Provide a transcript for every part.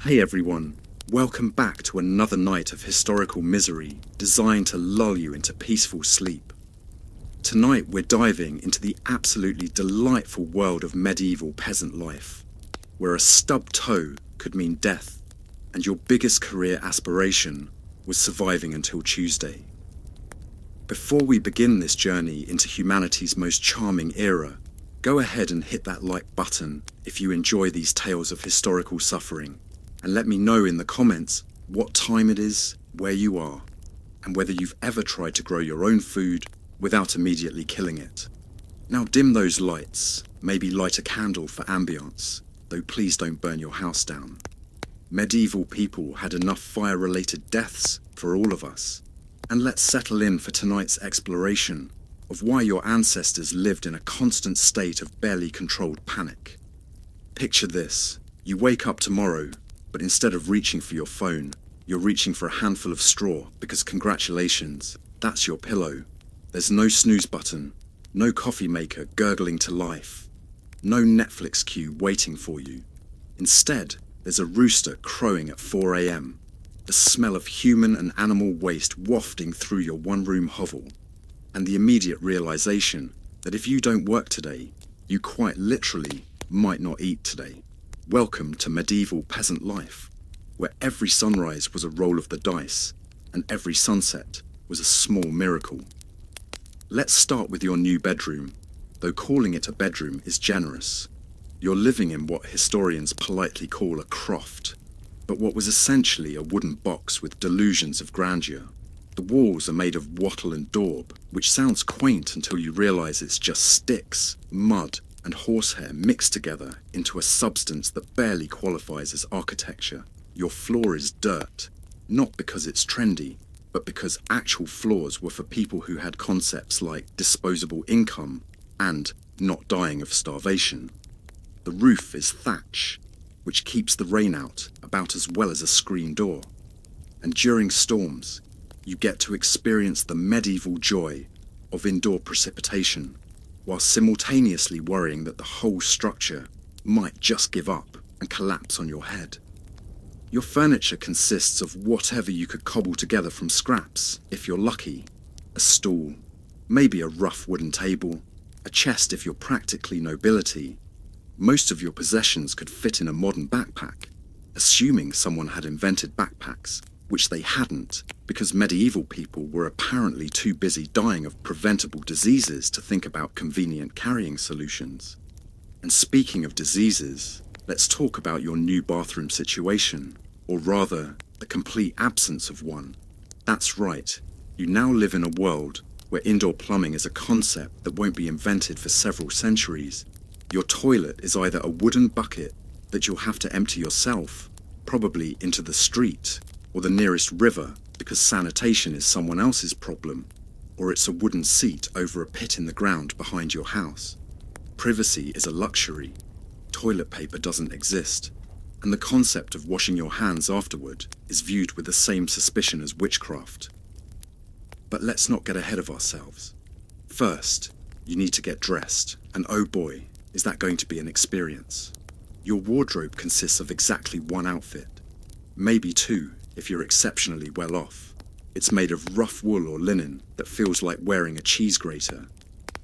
Hey everyone, welcome back to another night of historical misery designed to lull you into peaceful sleep. Tonight we're diving into the absolutely delightful world of medieval peasant life, where a stubbed toe could mean death, and your biggest career aspiration was surviving until Tuesday. Before we begin this journey into humanity's most charming era, go ahead and hit that like button if you enjoy these tales of historical suffering. And let me know in the comments what time it is, where you are, and whether you've ever tried to grow your own food without immediately killing it. Now dim those lights, maybe light a candle for ambience, though please don't burn your house down. Medieval people had enough fire-related deaths for all of us. And let's settle in for tonight's exploration of why your ancestors lived in a constant state of barely controlled panic. Picture this: you wake up tomorrow, but instead of reaching for your phone, you're reaching for a handful of straw because congratulations, that's your pillow. There's no snooze button, no coffee maker gurgling to life, no Netflix queue waiting for you. Instead, there's a rooster crowing at 4 a.m., the smell of human and animal waste wafting through your one-room hovel, and the immediate realization that if you don't work today, you quite literally might not eat today. Welcome to medieval peasant life, where every sunrise was a roll of the dice, and every sunset was a small miracle. Let's start with your new bedroom, though calling it a bedroom is generous. You're living in what historians politely call a croft, but what was essentially a wooden box with delusions of grandeur. The walls are made of wattle and daub, which sounds quaint until you realize it's just sticks, mud, and horsehair mixed together into a substance that barely qualifies as architecture. Your floor is dirt, not because it's trendy, but because actual floors were for people who had concepts like disposable income and not dying of starvation. The roof is thatch, which keeps the rain out about as well as a screen door. And during storms, you get to experience the medieval joy of indoor precipitation, while simultaneously worrying that the whole structure might just give up and collapse on your head. Your furniture consists of whatever you could cobble together from scraps, if you're lucky. A stool, maybe a rough wooden table, a chest if you're practically nobility. Most of your possessions could fit in a modern backpack, assuming someone had invented backpacks, which they hadn't, because medieval people were apparently too busy dying of preventable diseases to think about convenient carrying solutions. And speaking of diseases, let's talk about your new bathroom situation, or rather, the complete absence of one. That's right, you now live in a world where indoor plumbing is a concept that won't be invented for several centuries. Your toilet is either a wooden bucket that you'll have to empty yourself, probably into the street, or the nearest river because sanitation is someone else's problem, or it's a wooden seat over a pit in the ground behind your house. Privacy is a luxury. Toilet paper doesn't exist, and the concept of washing your hands afterward is viewed with the same suspicion as witchcraft. But let's not get ahead of ourselves. First, you need to get dressed, and oh boy, is that going to be an experience. Your wardrobe consists of exactly one outfit, maybe two if you're exceptionally well off. It's made of rough wool or linen that feels like wearing a cheese grater,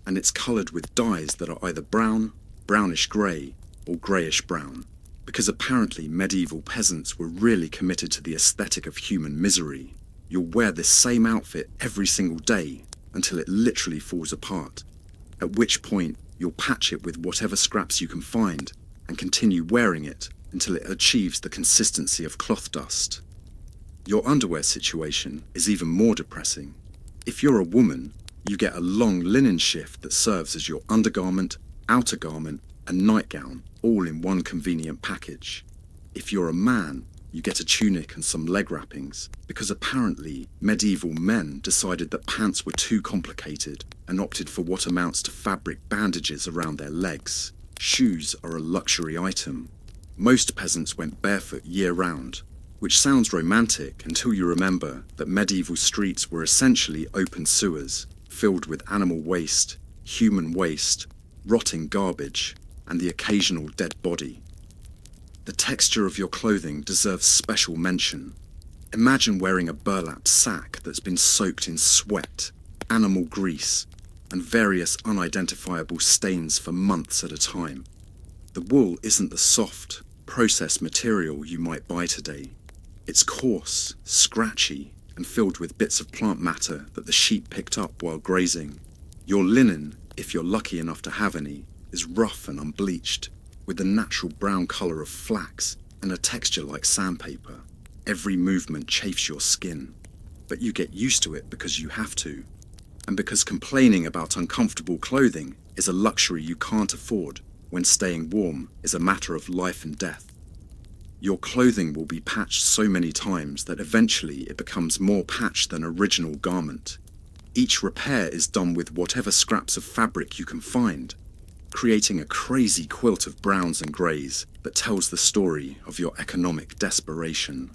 and it's coloured with dyes that are either brown, brownish grey, or greyish brown, because apparently medieval peasants were really committed to the aesthetic of human misery. You'll wear this same outfit every single day until it literally falls apart, at which point you'll patch it with whatever scraps you can find and continue wearing it until it achieves the consistency of cloth dust. Your underwear situation is even more depressing. If you're a woman, you get a long linen shift that serves as your undergarment, outer garment, and nightgown, all in one convenient package. If you're a man, you get a tunic and some leg wrappings, because apparently medieval men decided that pants were too complicated and opted for what amounts to fabric bandages around their legs. Shoes are a luxury item. Most peasants went barefoot year-round, which sounds romantic until you remember that medieval streets were essentially open sewers, filled with animal waste, human waste, rotting garbage, and the occasional dead body. The texture of your clothing deserves special mention. Imagine wearing a burlap sack that's been soaked in sweat, animal grease, and various unidentifiable stains for months at a time. The wool isn't the soft, processed material you might buy today. It's coarse, scratchy, and filled with bits of plant matter that the sheep picked up while grazing. Your linen, if you're lucky enough to have any, is rough and unbleached, with the natural brown colour of flax and a texture like sandpaper. Every movement chafes your skin, but you get used to it because you have to, and because complaining about uncomfortable clothing is a luxury you can't afford when staying warm is a matter of life and death. Your clothing will be patched so many times that eventually it becomes more patched than original garment. Each repair is done with whatever scraps of fabric you can find, creating a crazy quilt of browns and greys that tells the story of your economic desperation.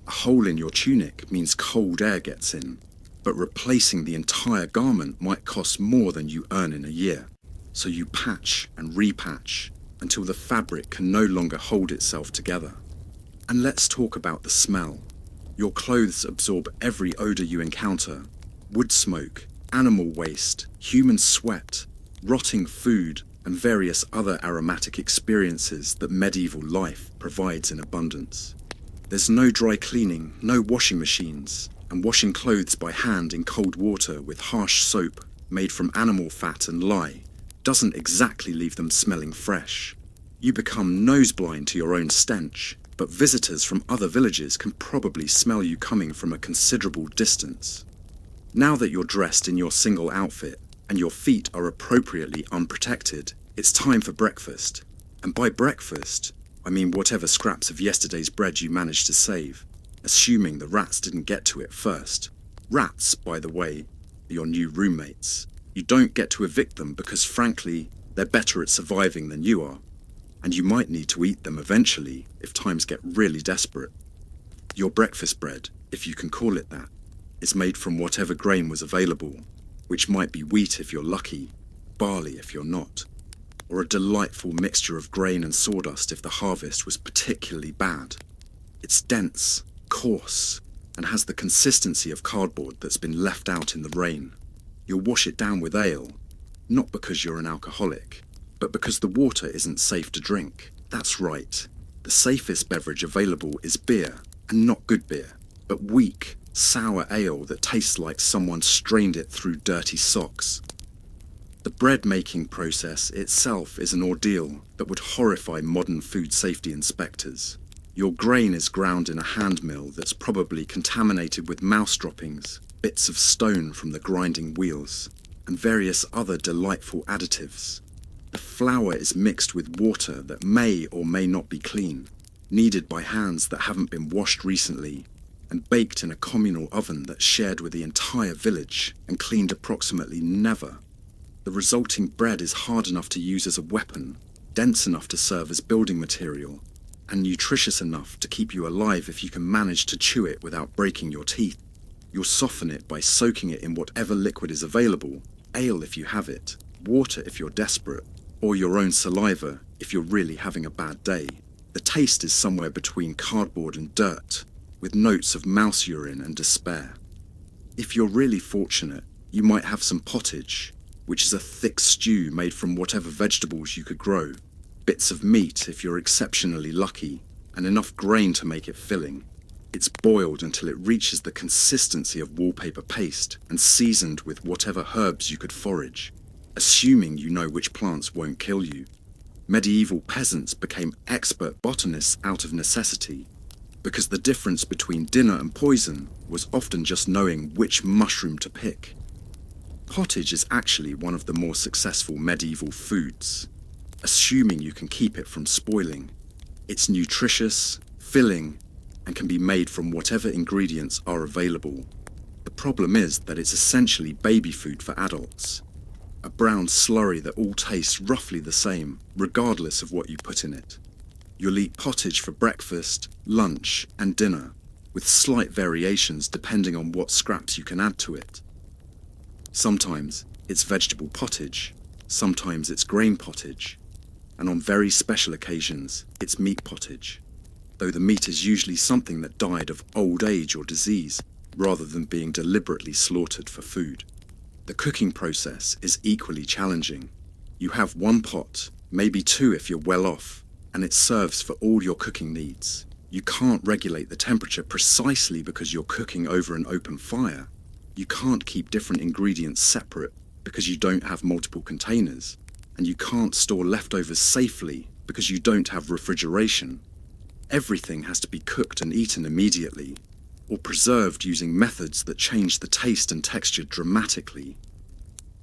A hole in your tunic means cold air gets in, but replacing the entire garment might cost more than you earn in a year. So you patch and repatch until the fabric can no longer hold itself together. And let's talk about the smell. Your clothes absorb every odour you encounter: wood smoke, animal waste, human sweat, rotting food, and various other aromatic experiences that medieval life provides in abundance. There's no dry cleaning, no washing machines, and washing clothes by hand in cold water with harsh soap made from animal fat and lye doesn't exactly leave them smelling fresh. You become nose-blind to your own stench, but visitors from other villages can probably smell you coming from a considerable distance. Now that you're dressed in your single outfit and your feet are appropriately unprotected, it's time for breakfast. And by breakfast, I mean whatever scraps of yesterday's bread you managed to save, assuming the rats didn't get to it first. Rats, by the way, are your new roommates. You don't get to evict them because, frankly, they're better at surviving than you are, and you might need to eat them eventually if times get really desperate. Your breakfast bread, if you can call it that, is made from whatever grain was available, which might be wheat if you're lucky, barley if you're not, or a delightful mixture of grain and sawdust if the harvest was particularly bad. It's dense, coarse, and has the consistency of cardboard that's been left out in the rain. You'll wash it down with ale, not because you're an alcoholic, but because the water isn't safe to drink. That's right, the safest beverage available is beer, and not good beer, but weak, sour ale that tastes like someone strained it through dirty socks. The bread-making process itself is an ordeal that would horrify modern food safety inspectors. Your grain is ground in a hand mill that's probably contaminated with mouse droppings, bits of stone from the grinding wheels, and various other delightful additives. The flour is mixed with water that may or may not be clean, kneaded by hands that haven't been washed recently, and baked in a communal oven that's shared with the entire village and cleaned approximately never. The resulting bread is hard enough to use as a weapon, dense enough to serve as building material, and nutritious enough to keep you alive if you can manage to chew it without breaking your teeth. You'll soften it by soaking it in whatever liquid is available, ale if you have it, water if you're desperate, or your own saliva if you're really having a bad day. The taste is somewhere between cardboard and dirt, with notes of mouse urine and despair. If you're really fortunate, you might have some pottage, which is a thick stew made from whatever vegetables you could grow, bits of meat if you're exceptionally lucky, and enough grain to make it filling. It's boiled until it reaches the consistency of wallpaper paste and seasoned with whatever herbs you could forage, assuming you know which plants won't kill you. Medieval peasants became expert botanists out of necessity, because the difference between dinner and poison was often just knowing which mushroom to pick. Pottage is actually one of the more successful medieval foods, assuming you can keep it from spoiling. It's nutritious, filling, and can be made from whatever ingredients are available. The problem is that it's essentially baby food for adults, a brown slurry that all tastes roughly the same, regardless of what you put in it. You'll eat pottage for breakfast, lunch, and dinner, with slight variations depending on what scraps you can add to it. Sometimes it's vegetable pottage, sometimes it's grain pottage, and on very special occasions, it's meat pottage, though the meat is usually something that died of old age or disease, rather than being deliberately slaughtered for food. The cooking process is equally challenging. You have one pot, maybe two if you're well off, and it serves for all your cooking needs. You can't regulate the temperature precisely because you're cooking over an open fire. You can't keep different ingredients separate because you don't have multiple containers. And you can't store leftovers safely because you don't have refrigeration. Everything has to be cooked and eaten immediately, or preserved using methods that change the taste and texture dramatically.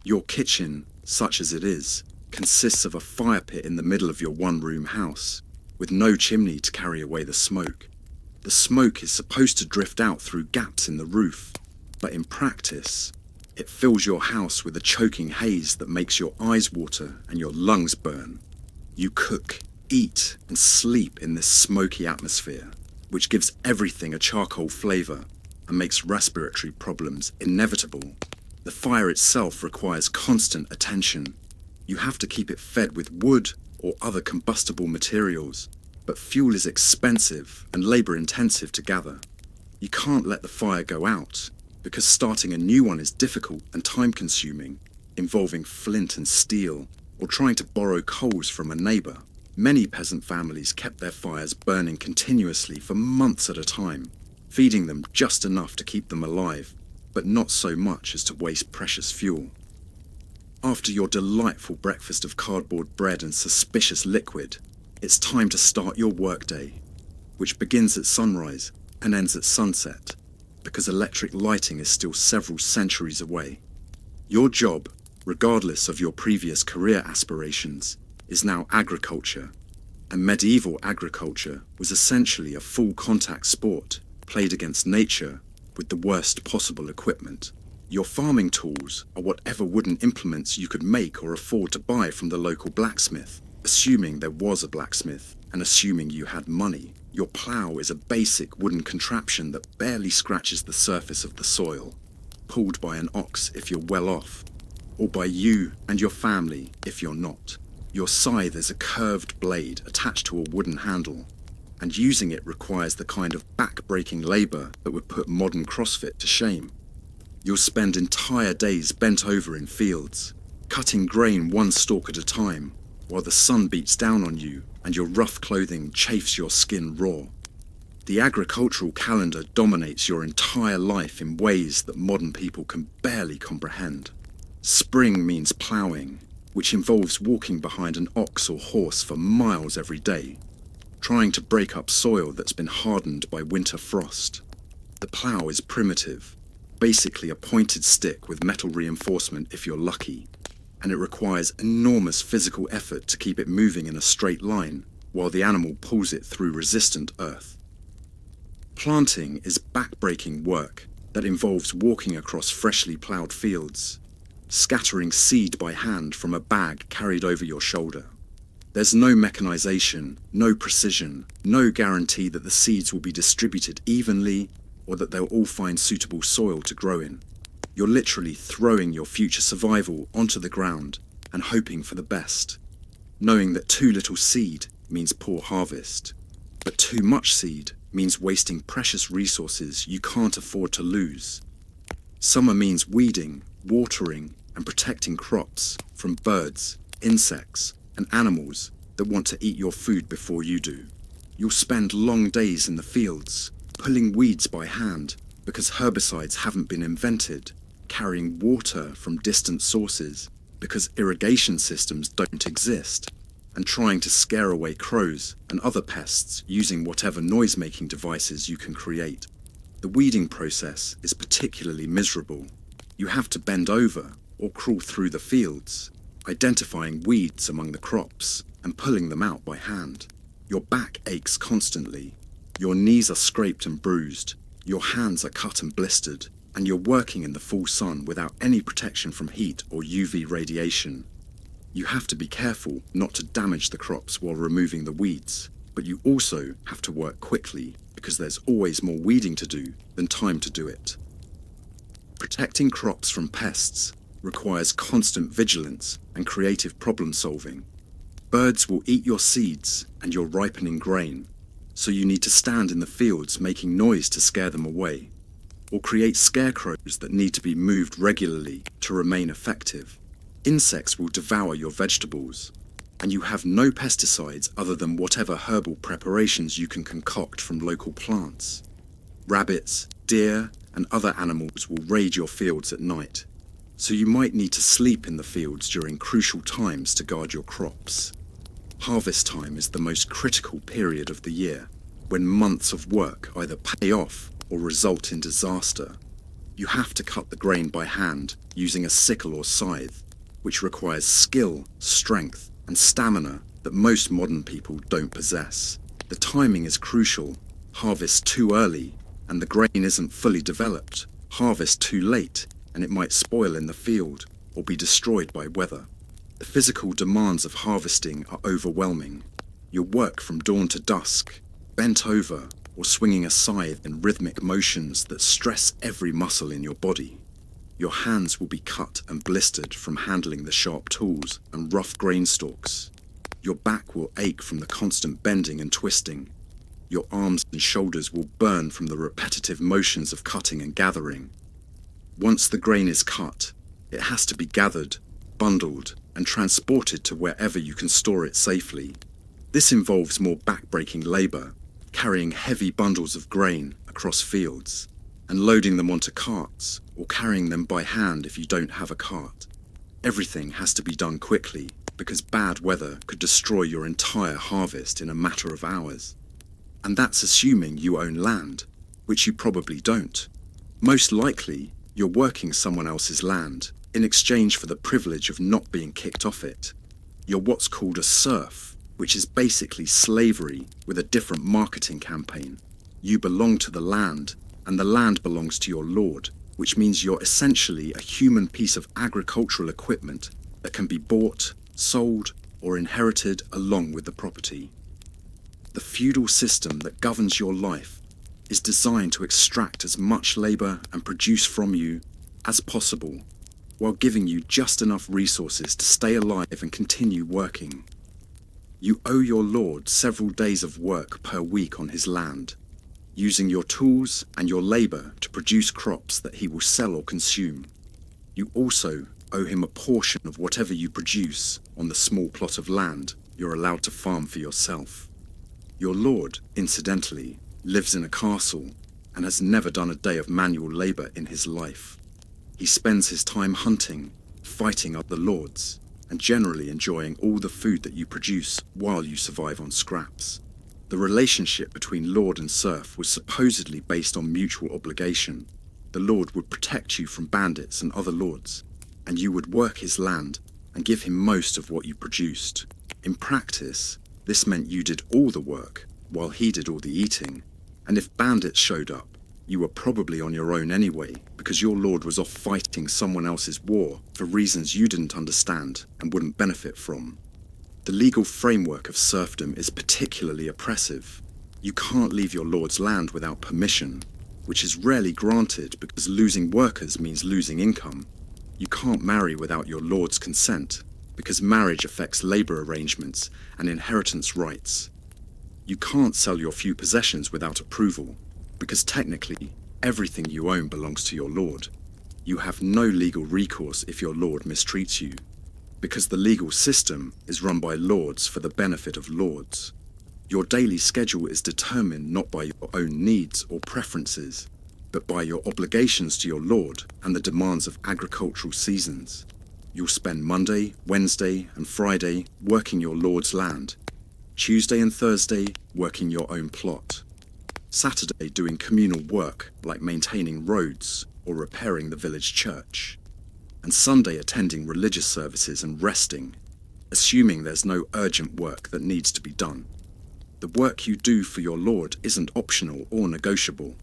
Your kitchen, such as it is, consists of a fire pit in the middle of your one-room house, with no chimney to carry away the smoke. The smoke is supposed to drift out through gaps in the roof, but in practice, it fills your house with a choking haze that makes your eyes water and your lungs burn. You cook, eat, and sleep in this smoky atmosphere, which gives everything a charcoal flavour and makes respiratory problems inevitable. The fire itself requires constant attention. You have to keep it fed with wood or other combustible materials, but fuel is expensive and labour-intensive to gather. You can't let the fire go out, because starting a new one is difficult and time-consuming, involving flint and steel, or trying to borrow coals from a neighbour. Many peasant families kept their fires burning continuously for months at a time, feeding them just enough to keep them alive, but not so much as to waste precious fuel. After your delightful breakfast of cardboard bread and suspicious liquid, it's time to start your workday, which begins at sunrise and ends at sunset, because electric lighting is still several centuries away. Your job, regardless of your previous career aspirations, is now agriculture, and medieval agriculture was essentially a full-contact sport played against nature with the worst possible equipment. Your farming tools are whatever wooden implements you could make or afford to buy from the local blacksmith, assuming there was a blacksmith and assuming you had money. Your plough is a basic wooden contraption that barely scratches the surface of the soil, pulled by an ox if you're well off, or by you and your family if you're not. Your scythe is a curved blade attached to a wooden handle, and using it requires the kind of back-breaking labour that would put modern CrossFit to shame. You'll spend entire days bent over in fields, cutting grain one stalk at a time, while the sun beats down on you and your rough clothing chafes your skin raw. The agricultural calendar dominates your entire life in ways that modern people can barely comprehend. Spring means ploughing, which involves walking behind an ox or horse for miles every day, trying to break up soil that's been hardened by winter frost. The plough is primitive, basically a pointed stick with metal reinforcement if you're lucky, and it requires enormous physical effort to keep it moving in a straight line while the animal pulls it through resistant earth. Planting is back-breaking work that involves walking across freshly ploughed fields, scattering seed by hand from a bag carried over your shoulder. There's no mechanization, no precision, no guarantee that the seeds will be distributed evenly or that they'll all find suitable soil to grow in. You're literally throwing your future survival onto the ground and hoping for the best, knowing that too little seed means poor harvest, but too much seed means wasting precious resources you can't afford to lose. Summer means weeding, watering, and protecting crops from birds, insects, and animals that want to eat your food before you do. You'll spend long days in the fields, pulling weeds by hand because herbicides haven't been invented, carrying water from distant sources because irrigation systems don't exist, and trying to scare away crows and other pests using whatever noise-making devices you can create. The weeding process is particularly miserable. You have to bend over or crawl through the fields, identifying weeds among the crops and pulling them out by hand. Your back aches constantly. Your knees are scraped and bruised. Your hands are cut and blistered, and you're working in the full sun without any protection from heat or UV radiation. You have to be careful not to damage the crops while removing the weeds, but you also have to work quickly because there's always more weeding to do than time to do it. Protecting crops from pests requires constant vigilance and creative problem solving. Birds will eat your seeds and your ripening grain, so you need to stand in the fields making noise to scare them away, or create scarecrows that need to be moved regularly to remain effective. Insects will devour your vegetables, and you have no pesticides other than whatever herbal preparations you can concoct from local plants. Rabbits, deer, and other animals will raid your fields at night, so you might need to sleep in the fields during crucial times to guard your crops. Harvest time is the most critical period of the year, when months of work either pay off or result in disaster. You have to cut the grain by hand using a sickle or scythe, which requires skill, strength, and stamina that most modern people don't possess. The timing is crucial. Harvest too early, and the grain isn't fully developed. Harvest too late, and it might spoil in the field or be destroyed by weather. The physical demands of harvesting are overwhelming. You work from dawn to dusk, bent over or swinging a scythe in rhythmic motions that stress every muscle in your body. Your hands will be cut and blistered from handling the sharp tools and rough grain stalks. Your back will ache from the constant bending and twisting. Your arms and shoulders will burn from the repetitive motions of cutting and gathering. Once the grain is cut, it has to be gathered, bundled, and transported to wherever you can store it safely. This involves more back-breaking labor, carrying heavy bundles of grain across fields, and loading them onto carts, or carrying them by hand if you don't have a cart. Everything has to be done quickly, because bad weather could destroy your entire harvest in a matter of hours. And that's assuming you own land, which you probably don't. Most likely, you're working someone else's land in exchange for the privilege of not being kicked off it. You're what's called a serf, which is basically slavery with a different marketing campaign. You belong to the land, and the land belongs to your lord, which means you're essentially a human piece of agricultural equipment that can be bought, sold, or inherited along with the property. The feudal system that governs your life is designed to extract as much labor and produce from you as possible, while giving you just enough resources to stay alive and continue working. You owe your lord several days of work per week on his land, using your tools and your labor to produce crops that he will sell or consume. You also owe him a portion of whatever you produce on the small plot of land you're allowed to farm for yourself. Your lord, incidentally, lives in a castle and has never done a day of manual labor in his life. He spends his time hunting, fighting other lords, and generally enjoying all the food that you produce while you survive on scraps. The relationship between lord and serf was supposedly based on mutual obligation. The lord would protect you from bandits and other lords, and you would work his land and give him most of what you produced. In practice, this meant you did all the work while he did all the eating, and if bandits showed up, you were probably on your own anyway, because your lord was off fighting someone else's war for reasons you didn't understand and wouldn't benefit from. The legal framework of serfdom is particularly oppressive. You can't leave your lord's land without permission, which is rarely granted because losing workers means losing income. You can't marry without your lord's consent, because marriage affects labor arrangements and inheritance rights. You can't sell your few possessions without approval, because technically, everything you own belongs to your lord. You have no legal recourse if your lord mistreats you, because the legal system is run by lords for the benefit of lords. Your daily schedule is determined not by your own needs or preferences, but by your obligations to your lord and the demands of agricultural seasons. You'll spend Monday, Wednesday, and Friday working your lord's land, Tuesday and Thursday working your own plot, Saturday doing communal work like maintaining roads or repairing the village church, and Sunday attending religious services and resting, assuming there's no urgent work that needs to be done. The work you do for your lord isn't optional or negotiable.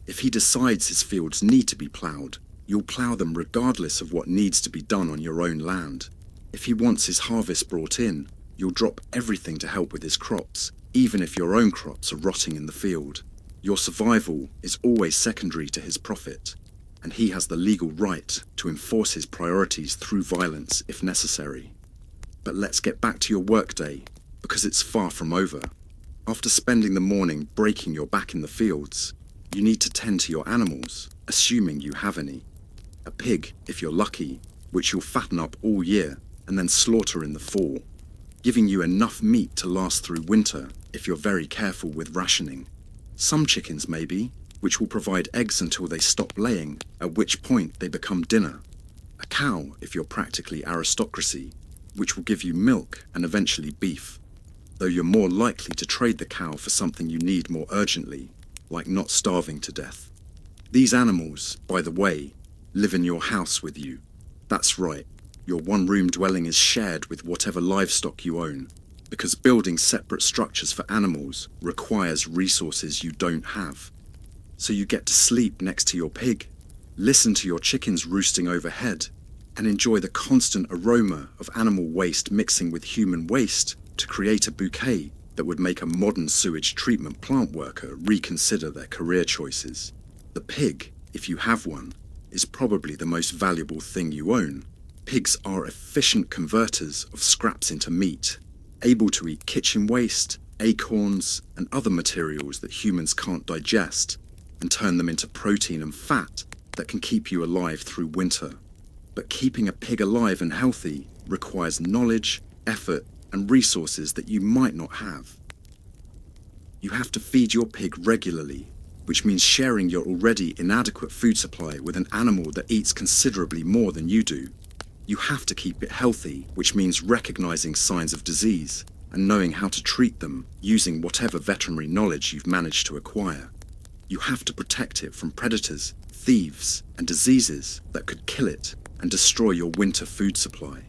If he decides his fields need to be ploughed, you'll plough them regardless of what needs to be done on your own land. If he wants his harvest brought in, you'll drop everything to help with his crops, even if your own crops are rotting in the field. Your survival is always secondary to his profit, and he has the legal right to enforce his priorities through violence if necessary. But let's get back to your workday, because it's far from over. After spending the morning breaking your back in the fields, you need to tend to your animals, assuming you have any. A pig, if you're lucky, which you'll fatten up all year and then slaughter in the fall, giving you enough meat to last through winter if you're very careful with rationing. Some chickens maybe, which will provide eggs until they stop laying, at which point they become dinner. A cow, if you're practically aristocracy, which will give you milk and eventually beef, though you're more likely to trade the cow for something you need more urgently, like not starving to death. These animals, by the way, live in your house with you. That's right, your one-room dwelling is shared with whatever livestock you own, because building separate structures for animals requires resources you don't have. So you get to sleep next to your pig, listen to your chickens roosting overhead, and enjoy the constant aroma of animal waste mixing with human waste to create a bouquet that would make a modern sewage treatment plant worker reconsider their career choices. The pig, if you have one, is probably the most valuable thing you own. Pigs are efficient converters of scraps into meat, able to eat kitchen waste, acorns, and other materials that humans can't digest, and turn them into protein and fat that can keep you alive through winter. But keeping a pig alive and healthy requires knowledge, effort, and resources that you might not have. You have to feed your pig regularly, which means sharing your already inadequate food supply with an animal that eats considerably more than you do. You have to keep it healthy, which means recognizing signs of disease and knowing how to treat them using whatever veterinary knowledge you've managed to acquire. You have to protect it from predators, thieves, and diseases that could kill it and destroy your winter food supply.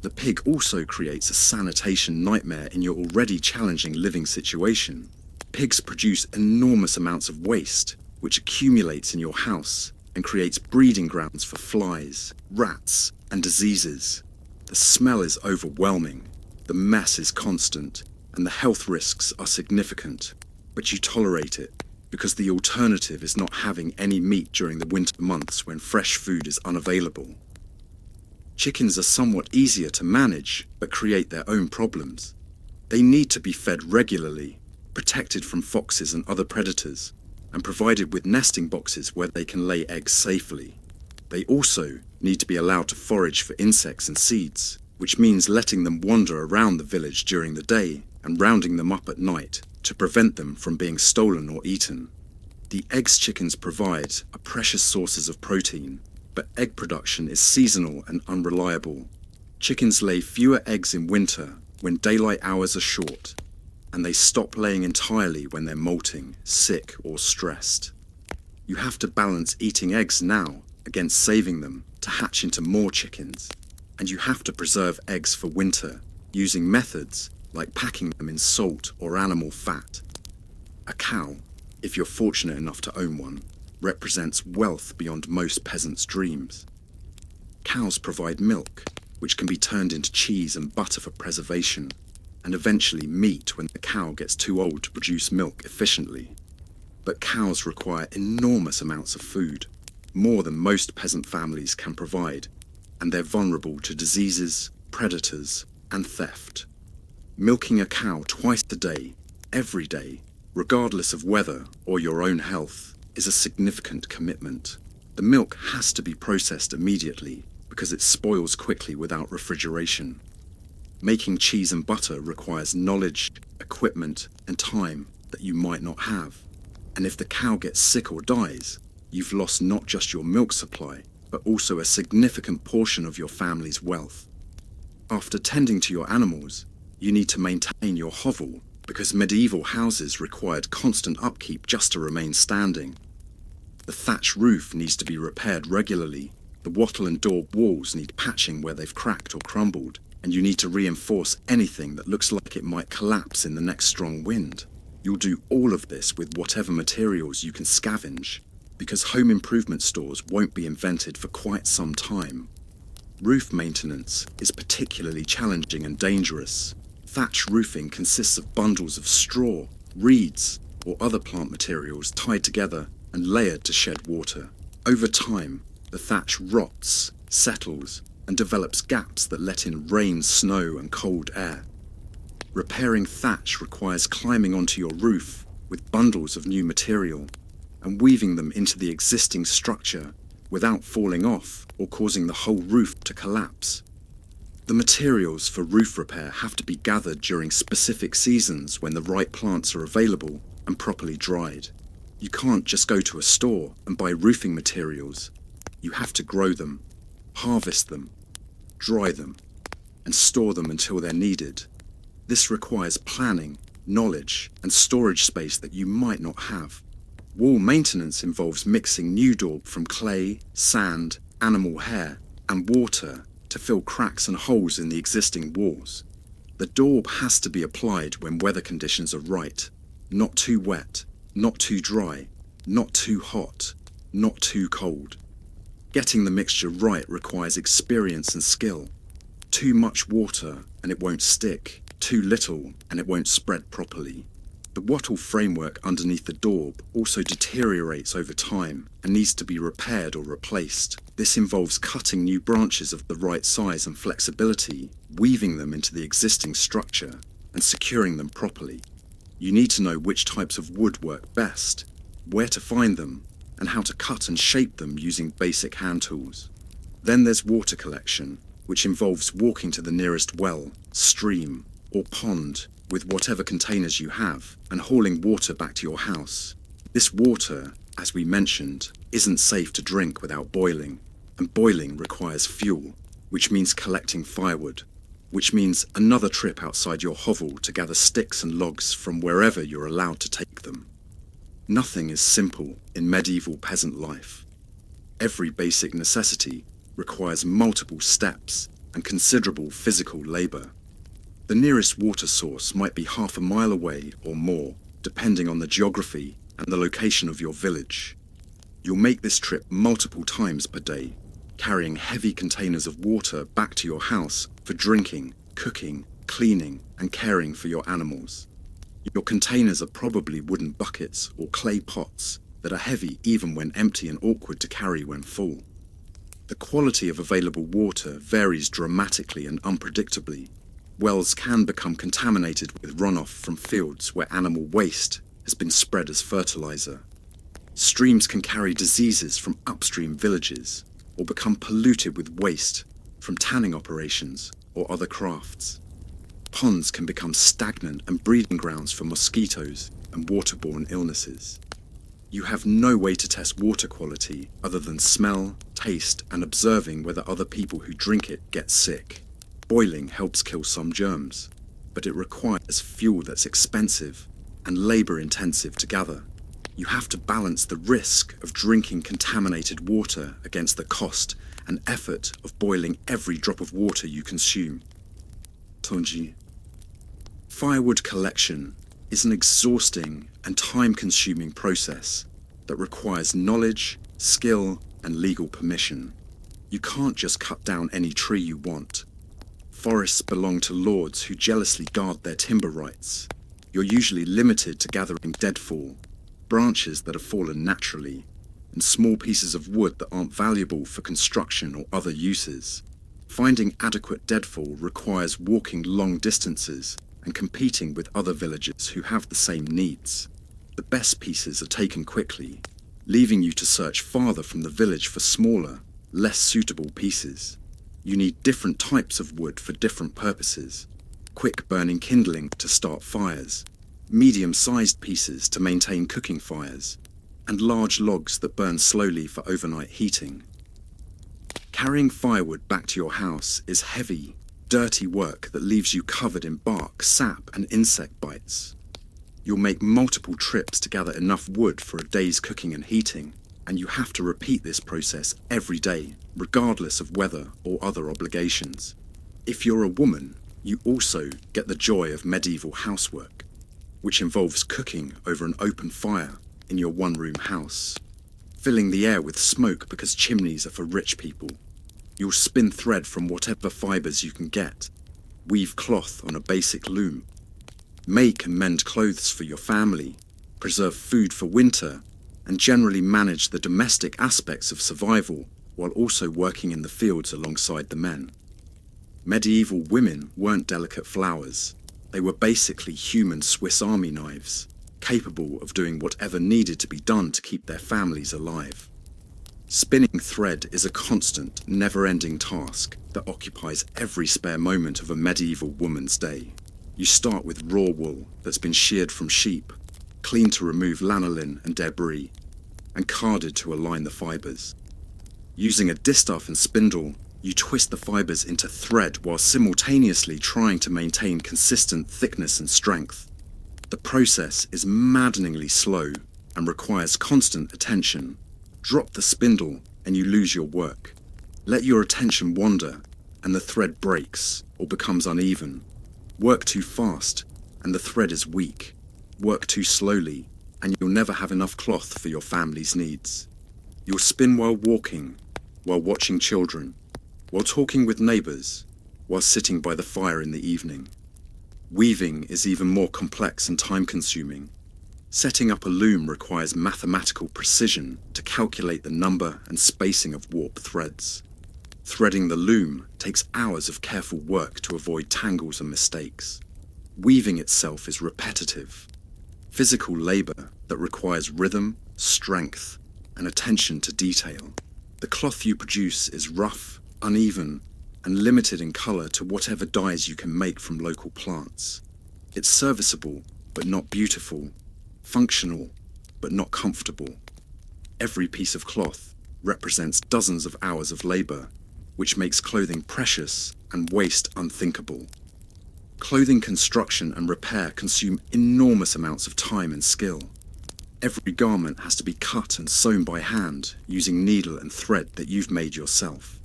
The pig also creates a sanitation nightmare in your already challenging living situation. Pigs produce enormous amounts of waste, which accumulates in your house and creates breeding grounds for flies, rats, and diseases. The smell is overwhelming, the mess is constant, and the health risks are significant. But you tolerate it, because the alternative is not having any meat during the winter months when fresh food is unavailable. Chickens are somewhat easier to manage, but create their own problems. They need to be fed regularly, protected from foxes and other predators, and provided with nesting boxes where they can lay eggs safely. They also need to be allowed to forage for insects and seeds, which means letting them wander around the village during the day and rounding them up at night to prevent them from being stolen or eaten. The eggs chickens provide are precious sources of protein, but egg production is seasonal and unreliable. Chickens lay fewer eggs in winter when daylight hours are short, and they stop laying entirely when they're molting, sick, or stressed. You have to balance eating eggs now against saving them to hatch into more chickens, and you have to preserve eggs for winter using methods like packing them in salt or animal fat. A cow, if you're fortunate enough to own one, represents wealth beyond most peasants' dreams. Cows provide milk, which can be turned into cheese and butter for preservation, and eventually meat when the cow gets too old to produce milk efficiently. But cows require enormous amounts of food, more than most peasant families can provide, and they're vulnerable to diseases, predators, and theft. Milking a cow twice a day, every day, regardless of weather or your own health, is a significant commitment. The milk has to be processed immediately because it spoils quickly without refrigeration. Making cheese and butter requires knowledge, equipment, and time that you might not have. And if the cow gets sick or dies, you've lost not just your milk supply, but also a significant portion of your family's wealth. After tending to your animals, you need to maintain your hovel because medieval houses required constant upkeep just to remain standing. The thatch roof needs to be repaired regularly, the wattle and daub walls need patching where they've cracked or crumbled, and you need to reinforce anything that looks like it might collapse in the next strong wind. You'll do all of this with whatever materials you can scavenge, because home improvement stores won't be invented for quite some time. Roof maintenance is particularly challenging and dangerous. Thatch roofing consists of bundles of straw, reeds, or other plant materials tied together and layered to shed water. Over time, the thatch rots, settles, and develops gaps that let in rain, snow, and cold air. Repairing thatch requires climbing onto your roof with bundles of new material and weaving them into the existing structure without falling off or causing the whole roof to collapse. The materials for roof repair have to be gathered during specific seasons when the right plants are available and properly dried. You can't just go to a store and buy roofing materials. You have to grow them, harvest them, dry them, and store them until they're needed. This requires planning, knowledge, and storage space that you might not have. Wall maintenance involves mixing new daub from clay, sand, animal hair, and water to fill cracks and holes in the existing walls. The daub has to be applied when weather conditions are right. Not too wet, not too dry, not too hot, not too cold. Getting the mixture right requires experience and skill. Too much water and it won't stick, too little and it won't spread properly. The wattle framework underneath the daub also deteriorates over time and needs to be repaired or replaced. This involves cutting new branches of the right size and flexibility, weaving them into the existing structure, and securing them properly. You need to know which types of wood work best, where to find them, and how to cut and shape them using basic hand tools. Then there's water collection, which involves walking to the nearest well, stream, or pond with whatever containers you have and hauling water back to your house. This water, as we mentioned, isn't safe to drink without boiling, and boiling requires fuel, which means collecting firewood, which means another trip outside your hovel to gather sticks and logs from wherever you're allowed to take them. Nothing is simple in medieval peasant life. Every basic necessity requires multiple steps and considerable physical labour. The nearest water source might be half a mile away or more, depending on the geography and the location of your village. You'll make this trip multiple times per day, carrying heavy containers of water back to your house for drinking, cooking, cleaning, and caring for your animals. Your containers are probably wooden buckets or clay pots that are heavy even when empty and awkward to carry when full. The quality of available water varies dramatically and unpredictably. Wells can become contaminated with runoff from fields where animal waste has been spread as fertilizer. Streams can carry diseases from upstream villages or become polluted with waste from tanning operations or other crafts. Ponds can become stagnant and breeding grounds for mosquitoes and waterborne illnesses. You have no way to test water quality other than smell, taste, and observing whether other people who drink it get sick. Boiling helps kill some germs, but it requires fuel that's expensive and labour-intensive to gather. You have to balance the risk of drinking contaminated water against the cost and effort of boiling every drop of water you consume. Tonji. Firewood collection is an exhausting and time-consuming process that requires knowledge, skill, and legal permission. You can't just cut down any tree you want. Forests belong to lords who jealously guard their timber rights. You're usually limited to gathering deadfall, branches that have fallen naturally, and small pieces of wood that aren't valuable for construction or other uses. Finding adequate deadfall requires walking long distances and competing with other villagers who have the same needs. The best pieces are taken quickly, leaving you to search farther from the village for smaller, less suitable pieces. You need different types of wood for different purposes. Quick burning kindling to start fires, medium-sized pieces to maintain cooking fires, and large logs that burn slowly for overnight heating. Carrying firewood back to your house is heavy, dirty work that leaves you covered in bark, sap, and insect bites. You'll make multiple trips to gather enough wood for a day's cooking and heating, and you have to repeat this process every day, regardless of weather or other obligations. If you're a woman, you also get the joy of medieval housework, which involves cooking over an open fire in your one-room house, filling the air with smoke because chimneys are for rich people. You'll spin thread from whatever fibres you can get, weave cloth on a basic loom, make and mend clothes for your family, preserve food for winter, and generally manage the domestic aspects of survival while also working in the fields alongside the men. Medieval women weren't delicate flowers. They were basically human Swiss Army knives, capable of doing whatever needed to be done to keep their families alive. Spinning thread is a constant, never-ending task that occupies every spare moment of a medieval woman's day. You start with raw wool that's been sheared from sheep, cleaned to remove lanolin and debris, and carded to align the fibres. Using a distaff and spindle, you twist the fibres into thread while simultaneously trying to maintain consistent thickness and strength. The process is maddeningly slow and requires constant attention. Drop the spindle and you lose your work. Let your attention wander and the thread breaks or becomes uneven. Work too fast and the thread is weak. Work too slowly and you'll never have enough cloth for your family's needs. You'll spin while walking, while watching children, while talking with neighbours, while sitting by the fire in the evening. Weaving is even more complex and time-consuming. Setting up a loom requires mathematical precision to calculate the number and spacing of warp threads. Threading the loom takes hours of careful work to avoid tangles and mistakes. Weaving itself is repetitive, physical labour that requires rhythm, strength, and attention to detail. The cloth you produce is rough, uneven, and limited in colour to whatever dyes you can make from local plants. It's serviceable, but not beautiful, functional, but not comfortable. Every piece of cloth represents dozens of hours of labour, which makes clothing precious and waste unthinkable. Clothing construction and repair consume enormous amounts of time and skill. Every garment has to be cut and sewn by hand using needle and thread that you've made yourself.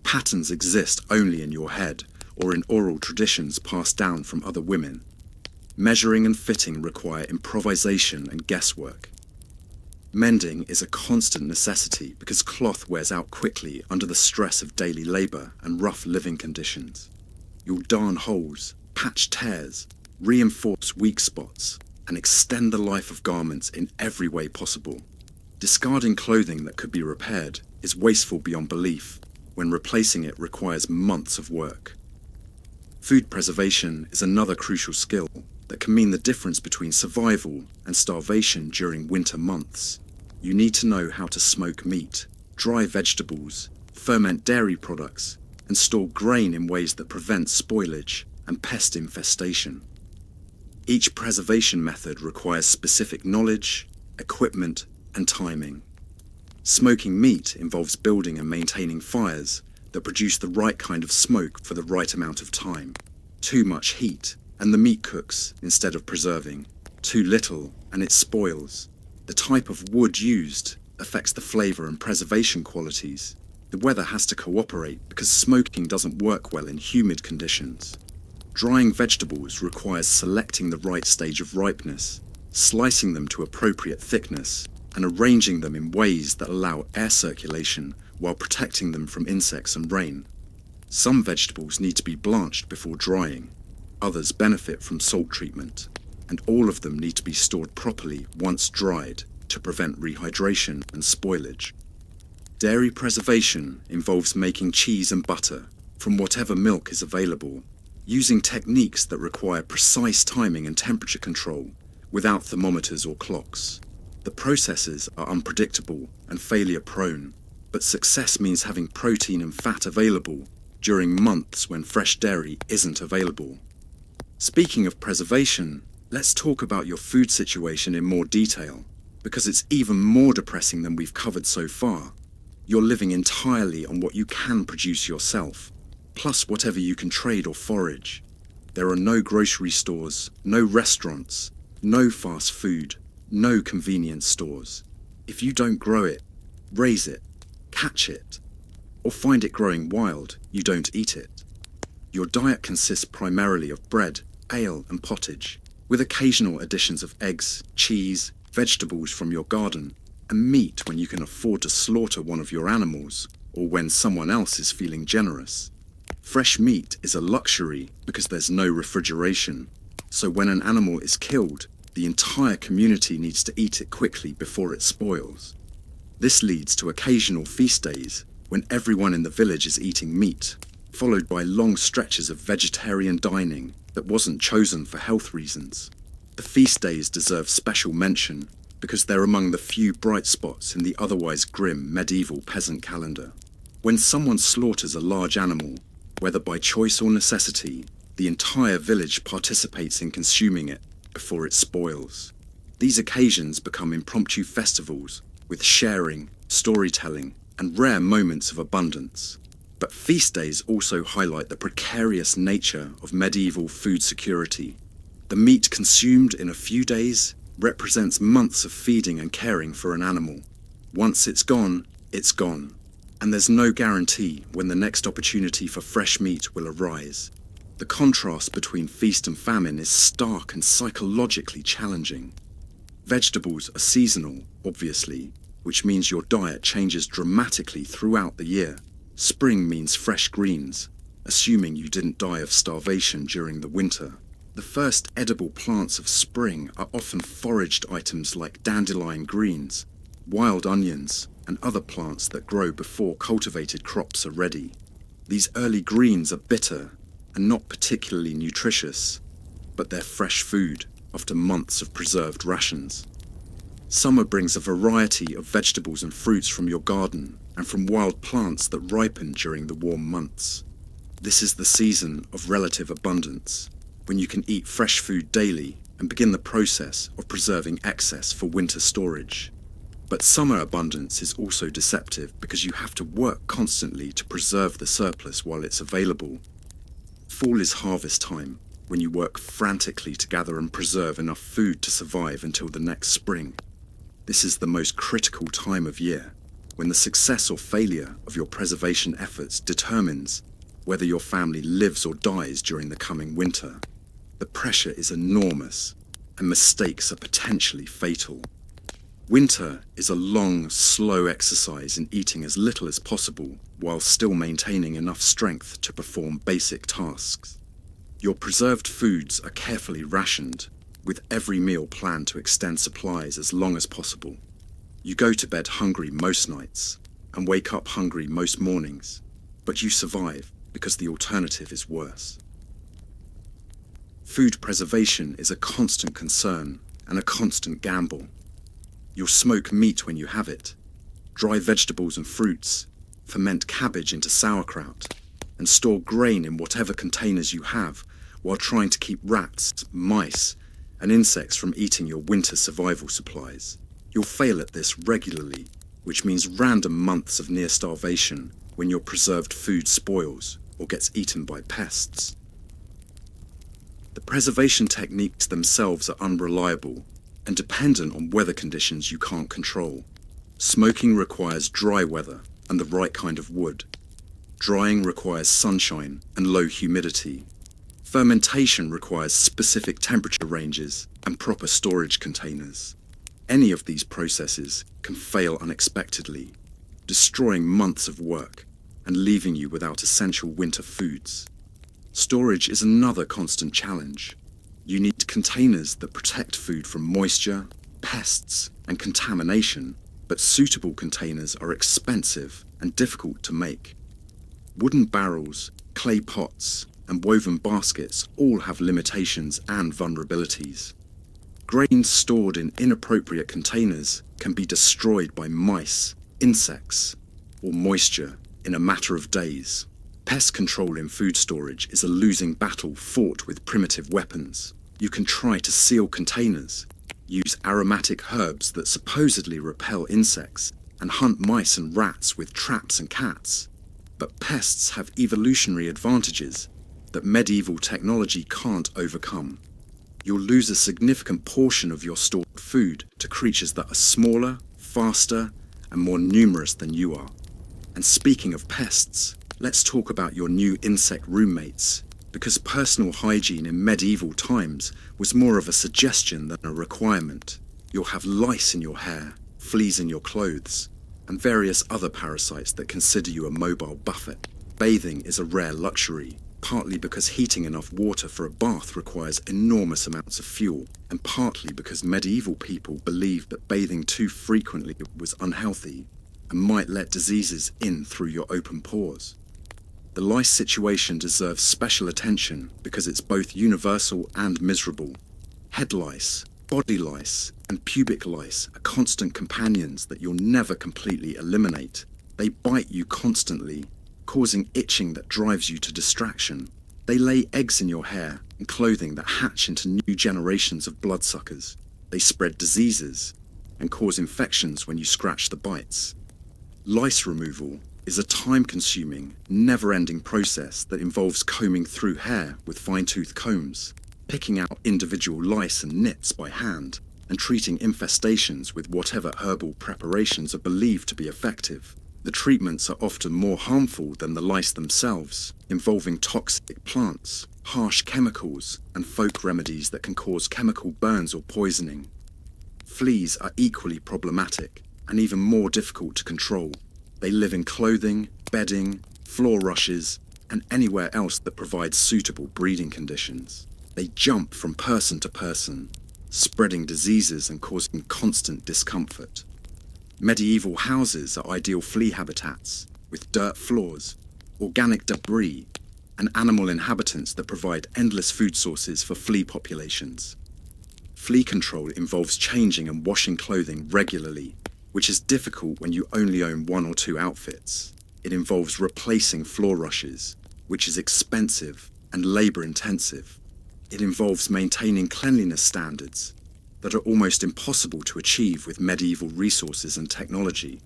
Patterns exist only in your head or in oral traditions passed down from other women. Measuring and fitting require improvisation and guesswork. Mending is a constant necessity because cloth wears out quickly under the stress of daily labour and rough living conditions. You'll darn holes, patch tears, reinforce weak spots, and extend the life of garments in every way possible. Discarding clothing that could be repaired is wasteful beyond belief when replacing it requires months of work. Food preservation is another crucial skill that can mean the difference between survival and starvation during winter months. You need to know how to smoke meat, dry vegetables, ferment dairy products, and store grain in ways that prevent spoilage and pest infestation. Each preservation method requires specific knowledge, equipment, and timing. Smoking meat involves building and maintaining fires that produce the right kind of smoke for the right amount of time. Too much heat, and the meat cooks instead of preserving. Too little, and it spoils. The type of wood used affects the flavour and preservation qualities. The weather has to cooperate because smoking doesn't work well in humid conditions. Drying vegetables requires selecting the right stage of ripeness, slicing them to appropriate thickness, and arranging them in ways that allow air circulation while protecting them from insects and rain. Some vegetables need to be blanched before drying. Others benefit from salt treatment, and all of them need to be stored properly once dried to prevent rehydration and spoilage. Dairy preservation involves making cheese and butter from whatever milk is available, using techniques that require precise timing and temperature control without thermometers or clocks. The processes are unpredictable and failure-prone, but success means having protein and fat available during months when fresh dairy isn't available. Speaking of preservation, let's talk about your food situation in more detail, because it's even more depressing than we've covered so far. You're living entirely on what you can produce yourself, plus whatever you can trade or forage. There are no grocery stores, no restaurants, no fast food, no convenience stores. If you don't grow it, raise it, catch it, or find it growing wild, you don't eat it. Your diet consists primarily of bread, ale and pottage, with occasional additions of eggs, cheese, vegetables from your garden, and meat when you can afford to slaughter one of your animals, or when someone else is feeling generous. Fresh meat is a luxury because there's no refrigeration, so when an animal is killed, the entire community needs to eat it quickly before it spoils. This leads to occasional feast days when everyone in the village is eating meat, followed by long stretches of vegetarian dining that wasn't chosen for health reasons. The feast days deserve special mention because they're among the few bright spots in the otherwise grim medieval peasant calendar. When someone slaughters a large animal, whether by choice or necessity, the entire village participates in consuming it before it spoils. These occasions become impromptu festivals with sharing, storytelling, and rare moments of abundance. But feast days also highlight the precarious nature of medieval food security. The meat consumed in a few days represents months of feeding and caring for an animal. Once it's gone, and there's no guarantee when the next opportunity for fresh meat will arise. The contrast between feast and famine is stark and psychologically challenging. Vegetables are seasonal, obviously, which means your diet changes dramatically throughout the year. Spring means fresh greens, assuming you didn't die of starvation during the winter. The first edible plants of spring are often foraged items like dandelion greens, wild onions, and other plants that grow before cultivated crops are ready. These early greens are bitter and not particularly nutritious, but they're fresh food after months of preserved rations. Summer brings a variety of vegetables and fruits from your garden and from wild plants that ripen during the warm months. This is the season of relative abundance, when you can eat fresh food daily and begin the process of preserving excess for winter storage. But summer abundance is also deceptive because you have to work constantly to preserve the surplus while it's available. Fall is harvest time, when you work frantically to gather and preserve enough food to survive until the next spring. This is the most critical time of year, when the success or failure of your preservation efforts determines whether your family lives or dies during the coming winter. The pressure is enormous, and mistakes are potentially fatal. Winter is a long, slow exercise in eating as little as possible while still maintaining enough strength to perform basic tasks. Your preserved foods are carefully rationed, with every meal planned to extend supplies as long as possible. You go to bed hungry most nights and wake up hungry most mornings, but you survive because the alternative is worse. Food preservation is a constant concern and a constant gamble. You'll smoke meat when you have it, dry vegetables and fruits, ferment cabbage into sauerkraut, and store grain in whatever containers you have while trying to keep rats, mice, and insects from eating your winter survival supplies. You'll fail at this regularly, which means random months of near starvation when your preserved food spoils or gets eaten by pests. The preservation techniques themselves are unreliable and dependent on weather conditions you can't control. Smoking requires dry weather and the right kind of wood. Drying requires sunshine and low humidity. Fermentation requires specific temperature ranges and proper storage containers. Any of these processes can fail unexpectedly, destroying months of work and leaving you without essential winter foods. Storage is another constant challenge. You need containers that protect food from moisture, pests, and contamination, but suitable containers are expensive and difficult to make. Wooden barrels, clay pots, and woven baskets all have limitations and vulnerabilities. Grains stored in inappropriate containers can be destroyed by mice, insects, or moisture in a matter of days. Pest control in food storage is a losing battle fought with primitive weapons. You can try to seal containers, use aromatic herbs that supposedly repel insects, and hunt mice and rats with traps and cats. But pests have evolutionary advantages that medieval technology can't overcome. You'll lose a significant portion of your stored food to creatures that are smaller, faster, and more numerous than you are. And speaking of pests, let's talk about your new insect roommates, because personal hygiene in medieval times was more of a suggestion than a requirement. You'll have lice in your hair, fleas in your clothes, and various other parasites that consider you a mobile buffet. Bathing is a rare luxury, partly because heating enough water for a bath requires enormous amounts of fuel, and partly because medieval people believed that bathing too frequently was unhealthy. and might let diseases in through your open pores. The lice situation deserves special attention because it's both universal and miserable. Head lice, body lice, and pubic lice are constant companions that you'll never completely eliminate. They bite you constantly, causing itching that drives you to distraction. They lay eggs in your hair and clothing that hatch into new generations of bloodsuckers. They spread diseases and cause infections when you scratch the bites. Lice removal is a time-consuming, never-ending process that involves combing through hair with fine-tooth combs, picking out individual lice and nits by hand, and treating infestations with whatever herbal preparations are believed to be effective. The treatments are often more harmful than the lice themselves, involving toxic plants, harsh chemicals, and folk remedies that can cause chemical burns or poisoning. Fleas are equally problematic and even more difficult to control. They live in clothing, bedding, floor rushes, and anywhere else that provides suitable breeding conditions. They jump from person to person, spreading diseases and causing constant discomfort. Medieval houses are ideal flea habitats, with dirt floors, organic debris, and animal inhabitants that provide endless food sources for flea populations. Flea control involves changing and washing clothing regularly, which is difficult when you only own 1 or 2 outfits. It involves replacing floor rushes, which is expensive and labor-intensive. It involves maintaining cleanliness standards that are almost impossible to achieve with medieval resources and technology.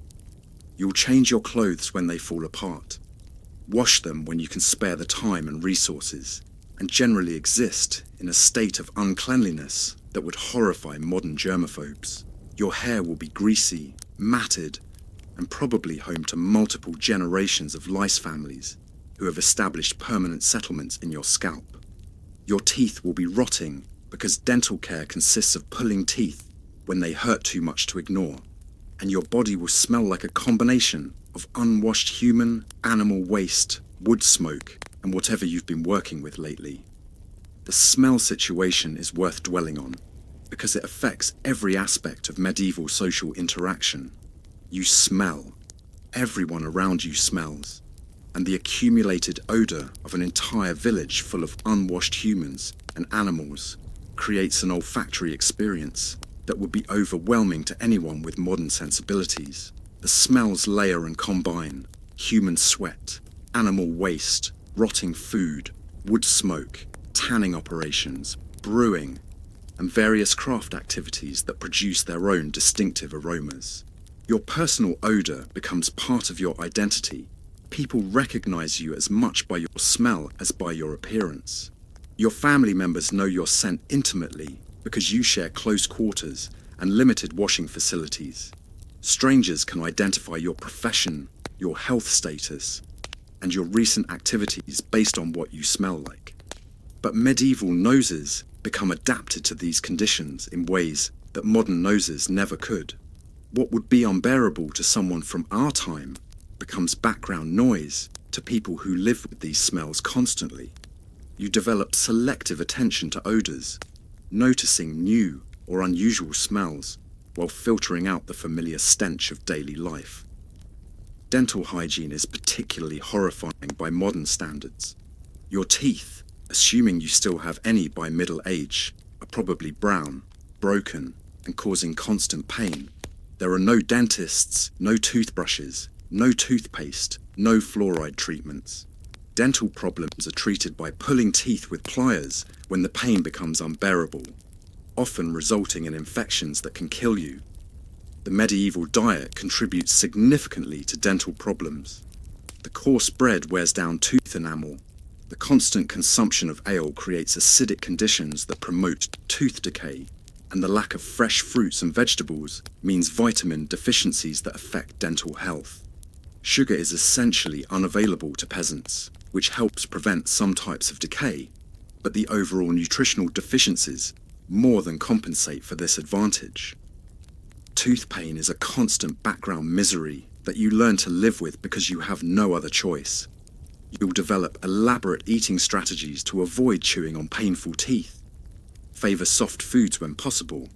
You'll change your clothes when they fall apart, wash them when you can spare the time and resources, and generally exist in a state of uncleanliness that would horrify modern germaphobes. Your hair will be greasy, matted, and probably home to multiple generations of lice families who have established permanent settlements in your scalp. Your teeth will be rotting because dental care consists of pulling teeth when they hurt too much to ignore, and your body will smell like a combination of unwashed human, animal waste, wood smoke, and whatever you've been working with lately. The smell situation is worth dwelling on because it affects every aspect of medieval social interaction. You smell. Everyone around you smells. And the accumulated odour of an entire village full of unwashed humans and animals creates an olfactory experience that would be overwhelming to anyone with modern sensibilities. The smells layer and combine: human sweat, animal waste, rotting food, wood smoke, tanning operations, brewing, and various craft activities that produce their own distinctive aromas. Your personal odour becomes part of your identity. People recognise you as much by your smell as by your appearance. Your family members know your scent intimately because you share close quarters and limited washing facilities. Strangers can identify your profession, your health status, and your recent activities based on what you smell like. But medieval noses become adapted to these conditions in ways that modern noses never could. What would be unbearable to someone from our time becomes background noise to people who live with these smells constantly. You develop selective attention to odours, noticing new or unusual smells while filtering out the familiar stench of daily life. Dental hygiene is particularly horrifying by modern standards. Your teeth, assuming you still have any by middle age, are probably brown, broken, and causing constant pain. There are no dentists, no toothbrushes, no toothpaste, no fluoride treatments. Dental problems are treated by pulling teeth with pliers when the pain becomes unbearable, often resulting in infections that can kill you. The medieval diet contributes significantly to dental problems. The coarse bread wears down tooth enamel. The constant consumption of ale creates acidic conditions that promote tooth decay, and the lack of fresh fruits and vegetables means vitamin deficiencies that affect dental health. Sugar is essentially unavailable to peasants, which helps prevent some types of decay, but the overall nutritional deficiencies more than compensate for this advantage. Tooth pain is a constant background misery that you learn to live with because you have no other choice. You'll develop elaborate eating strategies to avoid chewing on painful teeth, favour soft foods when possible,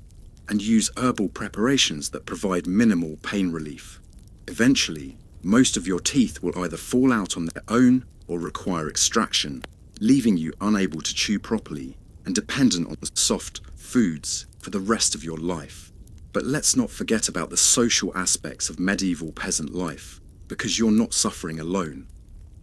and use herbal preparations that provide minimal pain relief. Eventually, most of your teeth will either fall out on their own or require extraction, leaving you unable to chew properly and dependent on the soft foods for the rest of your life. But let's not forget about the social aspects of medieval peasant life, because you're not suffering alone.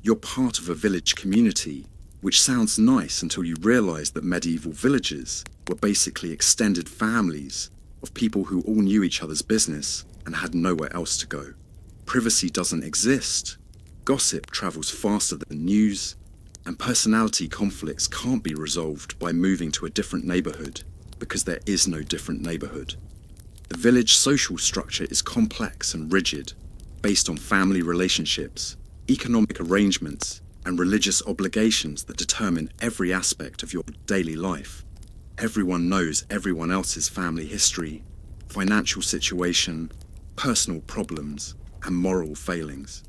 You're part of a village community, which sounds nice until you realize that medieval villages were basically extended families of people who all knew each other's business and had nowhere else to go. Privacy doesn't exist. Gossip travels faster than news, and personality conflicts can't be resolved by moving to a different neighborhood, because there is no different neighborhood. The village social structure is complex and rigid, based on family relationships, economic arrangements, and religious obligations that determine every aspect of your daily life. Everyone knows everyone else's family history, financial situation, personal problems, and moral failings.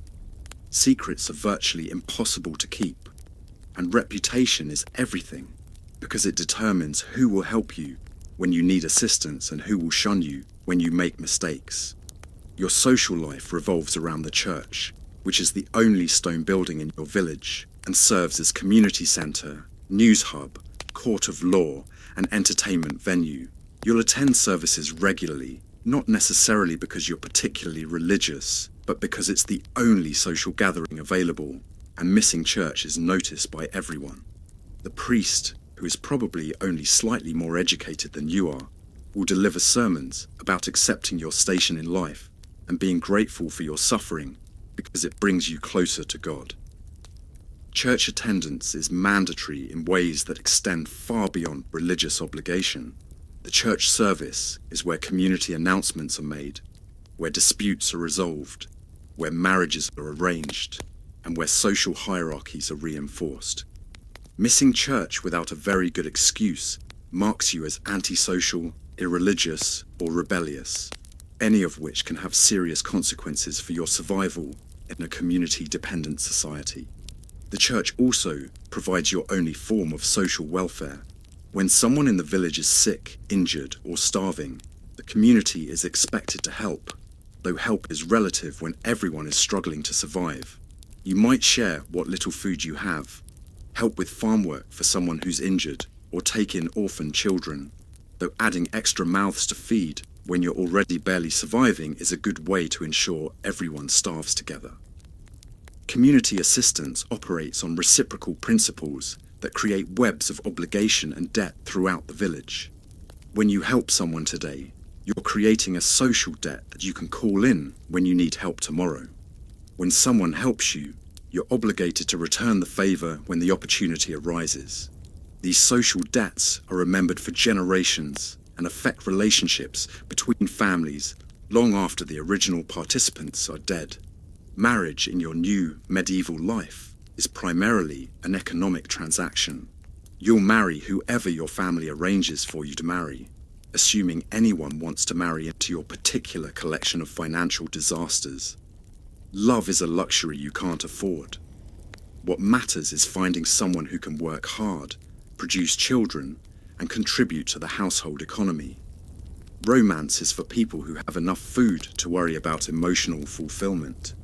Secrets are virtually impossible to keep, and reputation is everything, because it determines who will help you when you need assistance and who will shun you when you make mistakes. Your social life revolves around the church, which is the only stone building in your village and serves as community centre, news hub, court of law, and entertainment venue. You'll attend services regularly, not necessarily because you're particularly religious, but because it's the only social gathering available, and missing church is noticed by everyone. The priest, who is probably only slightly more educated than you are, will deliver sermons about accepting your station in life and being grateful for your suffering because it brings you closer to God. Church attendance is mandatory in ways that extend far beyond religious obligation. The church service is where community announcements are made, where disputes are resolved, where marriages are arranged, and where social hierarchies are reinforced. Missing church without a very good excuse marks you as antisocial, irreligious, or rebellious, any of which can have serious consequences for your survival in a community-dependent society. The church also provides your only form of social welfare. When someone in the village is sick, injured, or starving, the community is expected to help, though help is relative when everyone is struggling to survive. You might share what little food you have, help with farm work for someone who's injured, or take in orphan children, though adding extra mouths to feed when you're already barely surviving is a good way to ensure everyone starves together. Community assistance operates on reciprocal principles that create webs of obligation and debt throughout the village. When you help someone today, you're creating a social debt that you can call in when you need help tomorrow. When someone helps you, you're obligated to return the favor when the opportunity arises. These social debts are remembered for generations and affect relationships between families long after the original participants are dead. Marriage in your new medieval life is primarily an economic transaction. You'll marry whoever your family arranges for you to marry, assuming anyone wants to marry into your particular collection of financial disasters. Love is a luxury you can't afford. What matters is finding someone who can work hard, produce children, and contribute to the household economy. Romance is for people who have enough food to worry about emotional fulfillment.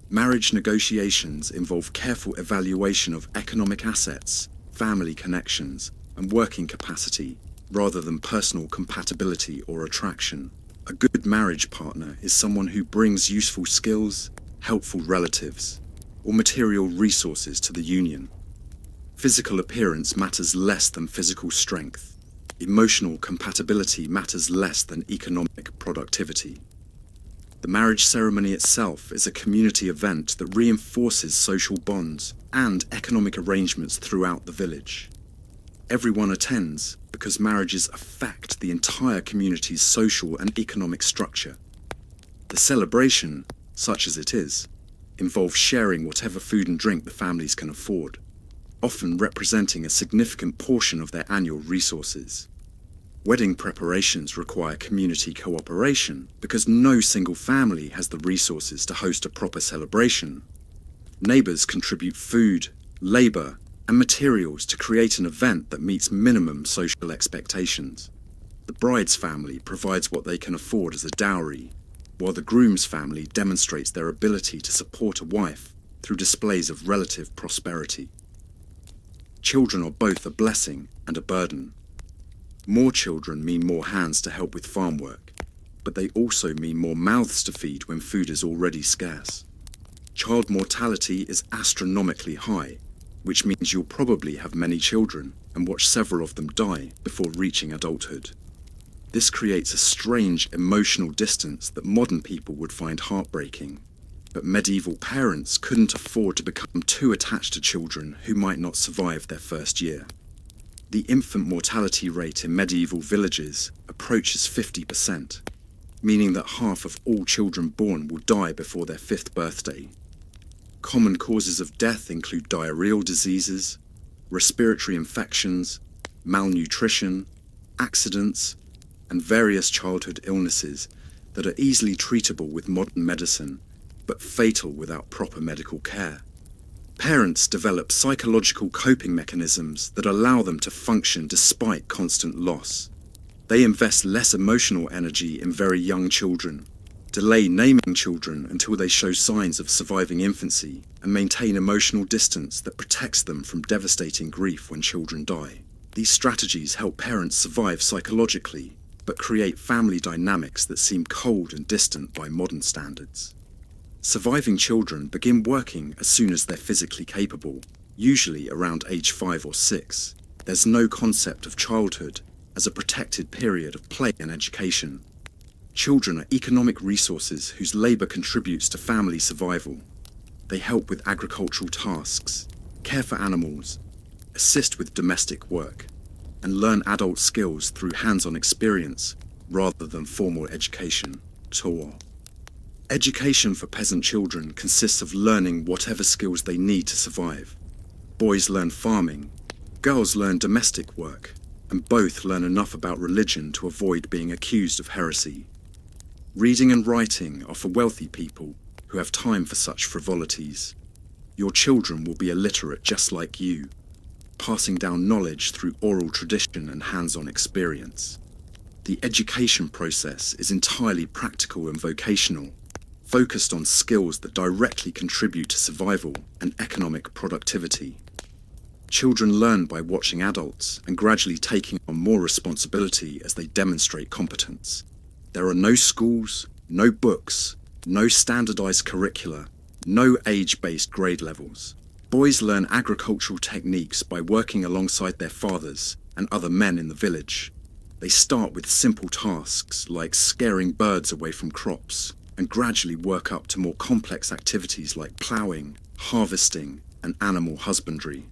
Marriage negotiations involve careful evaluation of economic assets, family connections, and working capacity, rather than personal compatibility or attraction. A good marriage partner is someone who brings useful skills, helpful relatives, or material resources to the union. Physical appearance matters less than physical strength. Emotional compatibility matters less than economic productivity. The marriage ceremony itself is a community event that reinforces social bonds and economic arrangements throughout the village. Everyone attends because marriages affect the entire community's social and economic structure. The celebration, such as it is, involves sharing whatever food and drink the families can afford, often representing a significant portion of their annual resources. Wedding preparations require community cooperation because no single family has the resources to host a proper celebration. Neighbours contribute food, labour, and materials to create an event that meets minimum social expectations. The bride's family provides what they can afford as a dowry, while the groom's family demonstrates their ability to support a wife through displays of relative prosperity. Children are both a blessing and a burden. More children mean more hands to help with farm work, but they also mean more mouths to feed when food is already scarce. Child mortality is astronomically high, which means you'll probably have many children and watch several of them die before reaching adulthood. This creates a strange emotional distance that modern people would find heartbreaking. But medieval parents couldn't afford to become too attached to children who might not survive their first year. The infant mortality rate in medieval villages approaches 50%, meaning that half of all children born will die before their 5th birthday. Common causes of death include diarrheal diseases, respiratory infections, malnutrition, accidents, and various childhood illnesses that are easily treatable with modern medicine, but fatal without proper medical care. Parents develop psychological coping mechanisms that allow them to function despite constant loss. They invest less emotional energy in very young children, delay naming children until they show signs of surviving infancy, and maintain emotional distance that protects them from devastating grief when children die. These strategies help parents survive psychologically, but create family dynamics that seem cold and distant by modern standards. Surviving children begin working as soon as they're physically capable, usually around age 5 or 6. There's no concept of childhood as a protected period of play and education. Children are economic resources whose labour contributes to family survival. They help with agricultural tasks, care for animals, assist with domestic work, and learn adult skills through hands-on experience rather than formal education, Torah. Education for peasant children consists of learning whatever skills they need to survive. Boys learn farming, girls learn domestic work, and both learn enough about religion to avoid being accused of heresy. Reading and writing are for wealthy people who have time for such frivolities. Your children will be illiterate just like you, passing down knowledge through oral tradition and hands-on experience. The education process is entirely practical and vocational, focused on skills that directly contribute to survival and economic productivity. Children learn by watching adults and gradually taking on more responsibility as they demonstrate competence. There are no schools, no books, no standardized curricula, no age-based grade levels. Boys learn agricultural techniques by working alongside their fathers and other men in the village. They start with simple tasks like scaring birds away from crops, and gradually work up to more complex activities like ploughing, harvesting, and animal husbandry.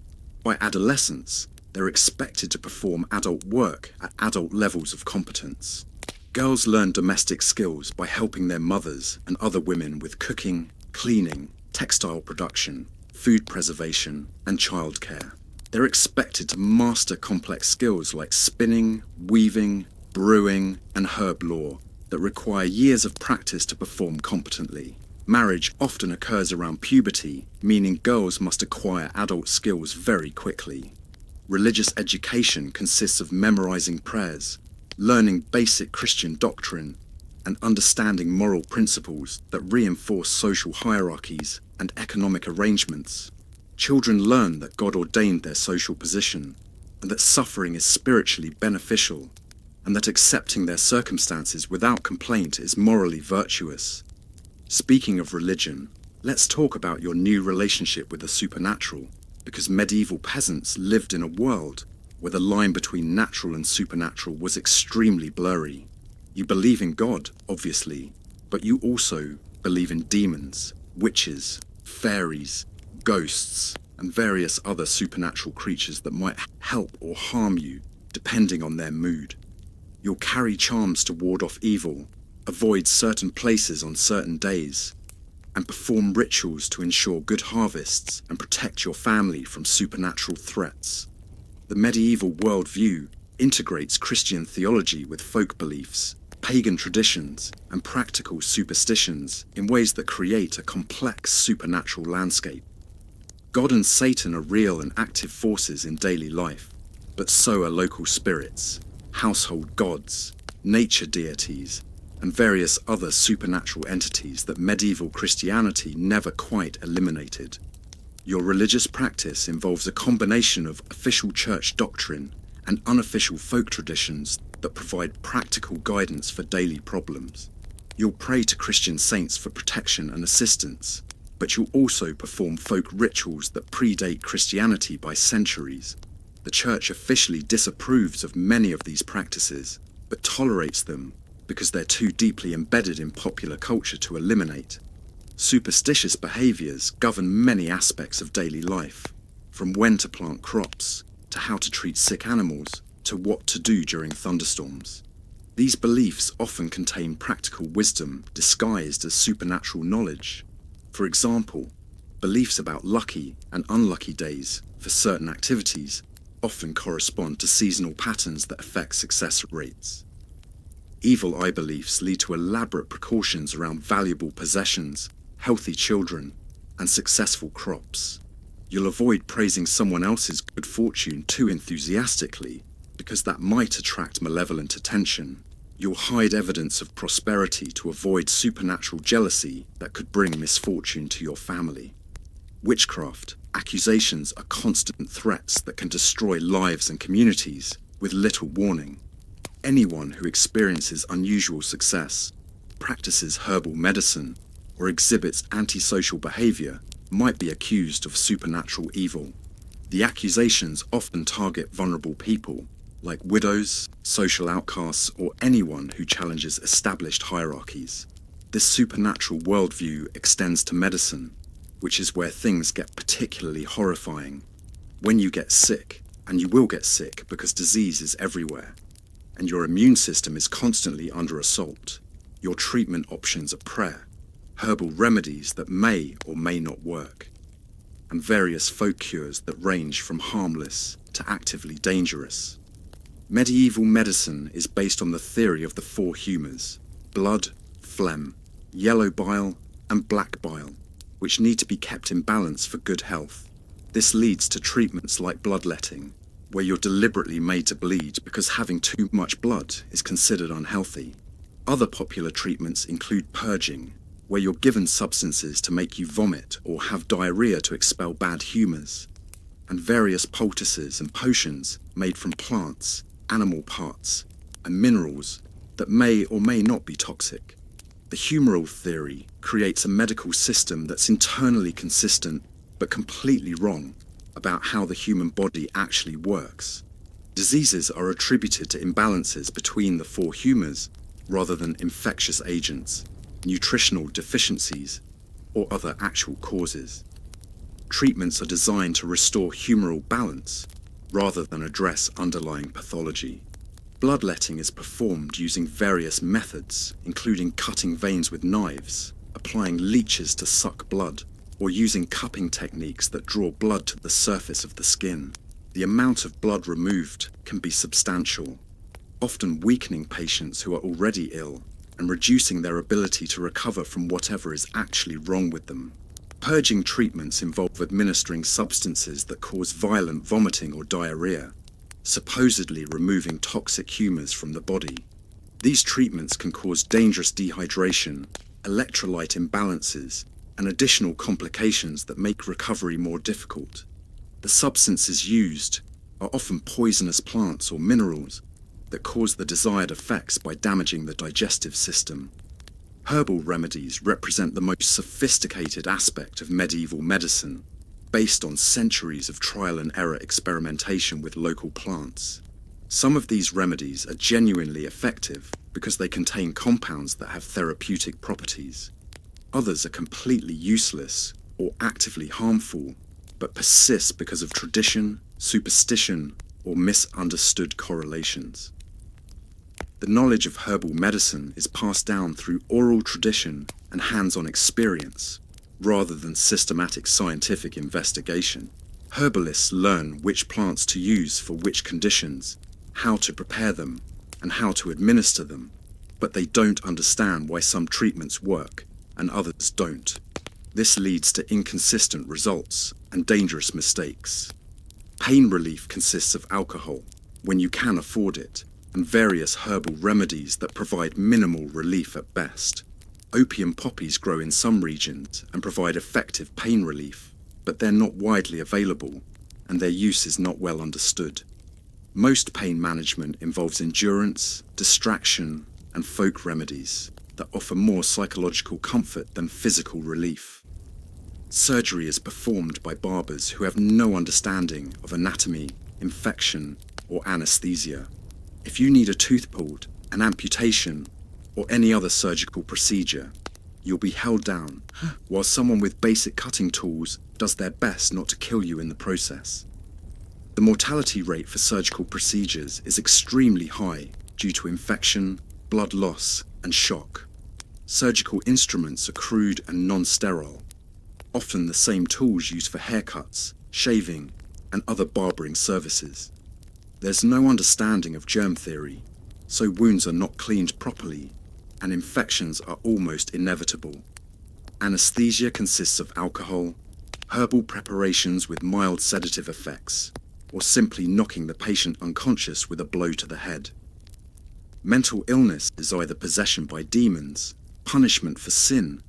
By adolescence, they're expected to perform adult work at adult levels of competence. Girls learn domestic skills by helping their mothers and other women with cooking, cleaning, textile production, food preservation, and childcare. They're expected to master complex skills like spinning, weaving, brewing, and herb lore that require years of practice to perform competently. Marriage often occurs around puberty, meaning girls must acquire adult skills very quickly. Religious education consists of memorizing prayers, learning basic Christian doctrine, and understanding moral principles that reinforce social hierarchies and economic arrangements. Children learn that God ordained their social position, and that suffering is spiritually beneficial, and that accepting their circumstances without complaint is morally virtuous. Speaking of religion, let's talk about your new relationship with the supernatural, because medieval peasants lived in a world where the line between natural and supernatural was extremely blurry. You believe in God, obviously, but you also believe in demons, witches, fairies, ghosts, and various other supernatural creatures that might help or harm you, depending on their mood. You'll carry charms to ward off evil, avoid certain places on certain days, and perform rituals to ensure good harvests and protect your family from supernatural threats. The medieval worldview integrates Christian theology with folk beliefs, pagan traditions, and practical superstitions in ways that create a complex supernatural landscape. God and Satan are real and active forces in daily life, but so are local spirits, household gods, nature deities, and various other supernatural entities that medieval Christianity never quite eliminated. Your religious practice involves a combination of official church doctrine and unofficial folk traditions that provide practical guidance for daily problems. You'll pray to Christian saints for protection and assistance, but you'll also perform folk rituals that predate Christianity by centuries. The Church officially disapproves of many of these practices, but tolerates them because they're too deeply embedded in popular culture to eliminate. Superstitious behaviours govern many aspects of daily life, from when to plant crops, to how to treat sick animals, to what to do during thunderstorms. These beliefs often contain practical wisdom disguised as supernatural knowledge. For example, beliefs about lucky and unlucky days for certain activities often correspond to seasonal patterns that affect success rates. Evil eye beliefs lead to elaborate precautions around valuable possessions, healthy children, and successful crops. You'll avoid praising someone else's good fortune too enthusiastically, because that might attract malevolent attention. You'll hide evidence of prosperity to avoid supernatural jealousy that could bring misfortune to your family. Witchcraft accusations are constant threats that can destroy lives and communities with little warning. Anyone who experiences unusual success, practices herbal medicine, or exhibits antisocial behavior might be accused of supernatural evil. The accusations often target vulnerable people, like widows, social outcasts, or anyone who challenges established hierarchies. This supernatural worldview extends to medicine, which is where things get particularly horrifying. When you get sick, and you will get sick because disease is everywhere, and your immune system is constantly under assault, your treatment options are prayer, herbal remedies that may or may not work, and various folk cures that range from harmless to actively dangerous. Medieval medicine is based on the theory of the four humours: blood, phlegm, yellow bile, and black bile, which need to be kept in balance for good health. This leads to treatments like bloodletting, where you're deliberately made to bleed because having too much blood is considered unhealthy. Other popular treatments include purging, where you're given substances to make you vomit or have diarrhea to expel bad humours, and various poultices and potions made from plants, animal parts, and minerals that may or may not be toxic. The humoral theory creates a medical system that's internally consistent but completely wrong about how the human body actually works. Diseases are attributed to imbalances between the four humours rather than infectious agents, nutritional deficiencies, or other actual causes. Treatments are designed to restore humoral balance rather than address underlying pathology. Bloodletting is performed using various methods, including cutting veins with knives, applying leeches to suck blood, or using cupping techniques that draw blood to the surface of the skin. The amount of blood removed can be substantial, often weakening patients who are already ill and reducing their ability to recover from whatever is actually wrong with them. Purging treatments involve administering substances that cause violent vomiting or diarrhea, supposedly removing toxic humours from the body. These treatments can cause dangerous dehydration, electrolyte imbalances, and additional complications that make recovery more difficult. The substances used are often poisonous plants or minerals that cause the desired effects by damaging the digestive system. Herbal remedies represent the most sophisticated aspect of medieval medicine, based on centuries of trial and error experimentation with local plants. Some of these remedies are genuinely effective because they contain compounds that have therapeutic properties. Others are completely useless or actively harmful, but persist because of tradition, superstition, or misunderstood correlations. The knowledge of herbal medicine is passed down through oral tradition and hands-on experience, rather than systematic scientific investigation. Herbalists learn which plants to use for which conditions, how to prepare them, and how to administer them, but they don't understand why some treatments work and others don't. This leads to inconsistent results and dangerous mistakes. Pain relief consists of alcohol, when you can afford it, and various herbal remedies that provide minimal relief at best. Opium poppies grow in some regions and provide effective pain relief, but they're not widely available, and their use is not well understood. Most pain management involves endurance, distraction, and folk remedies that offer more psychological comfort than physical relief. Surgery is performed by barbers who have no understanding of anatomy, infection, or anesthesia. If you need a tooth pulled, an amputation, or any other surgical procedure, you'll be held down, while someone with basic cutting tools does their best not to kill you in the process. The mortality rate for surgical procedures is extremely high due to infection, blood loss, and shock. Surgical instruments are crude and non-sterile, often the same tools used for haircuts, shaving, and other barbering services. There's no understanding of germ theory, so wounds are not cleaned properly, and infections are almost inevitable. Anesthesia consists of alcohol, herbal preparations with mild sedative effects, or simply knocking the patient unconscious with a blow to the head. Mental illness is either possession by demons, punishment for sin,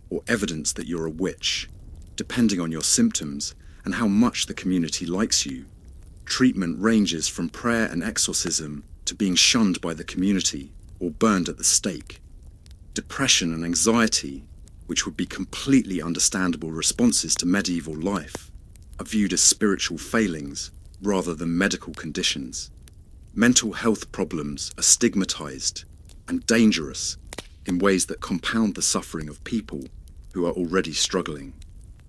or evidence that you're a witch, depending on your symptoms and how much the community likes you. Treatment ranges from prayer and exorcism to being shunned by the community or burned at the stake. Depression and anxiety, which would be completely understandable responses to medieval life, are viewed as spiritual failings rather than medical conditions. Mental health problems are stigmatized and dangerous in ways that compound the suffering of people who are already struggling.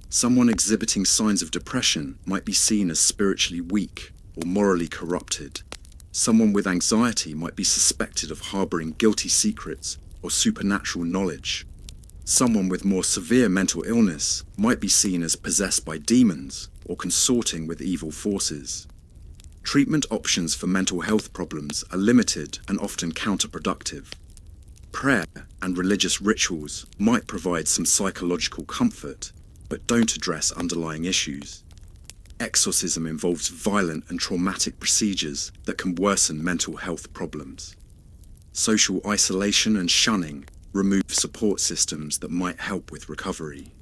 Someone exhibiting signs of depression might be seen as spiritually weak or morally corrupted. Someone with anxiety might be suspected of harboring guilty secrets or supernatural knowledge. Someone with more severe mental illness might be seen as possessed by demons or consorting with evil forces. Treatment options for mental health problems are limited and often counterproductive. Prayer and religious rituals might provide some psychological comfort, but don't address underlying issues. Exorcism involves violent and traumatic procedures that can worsen mental health problems. Social isolation and shunning remove support systems that might help with recovery.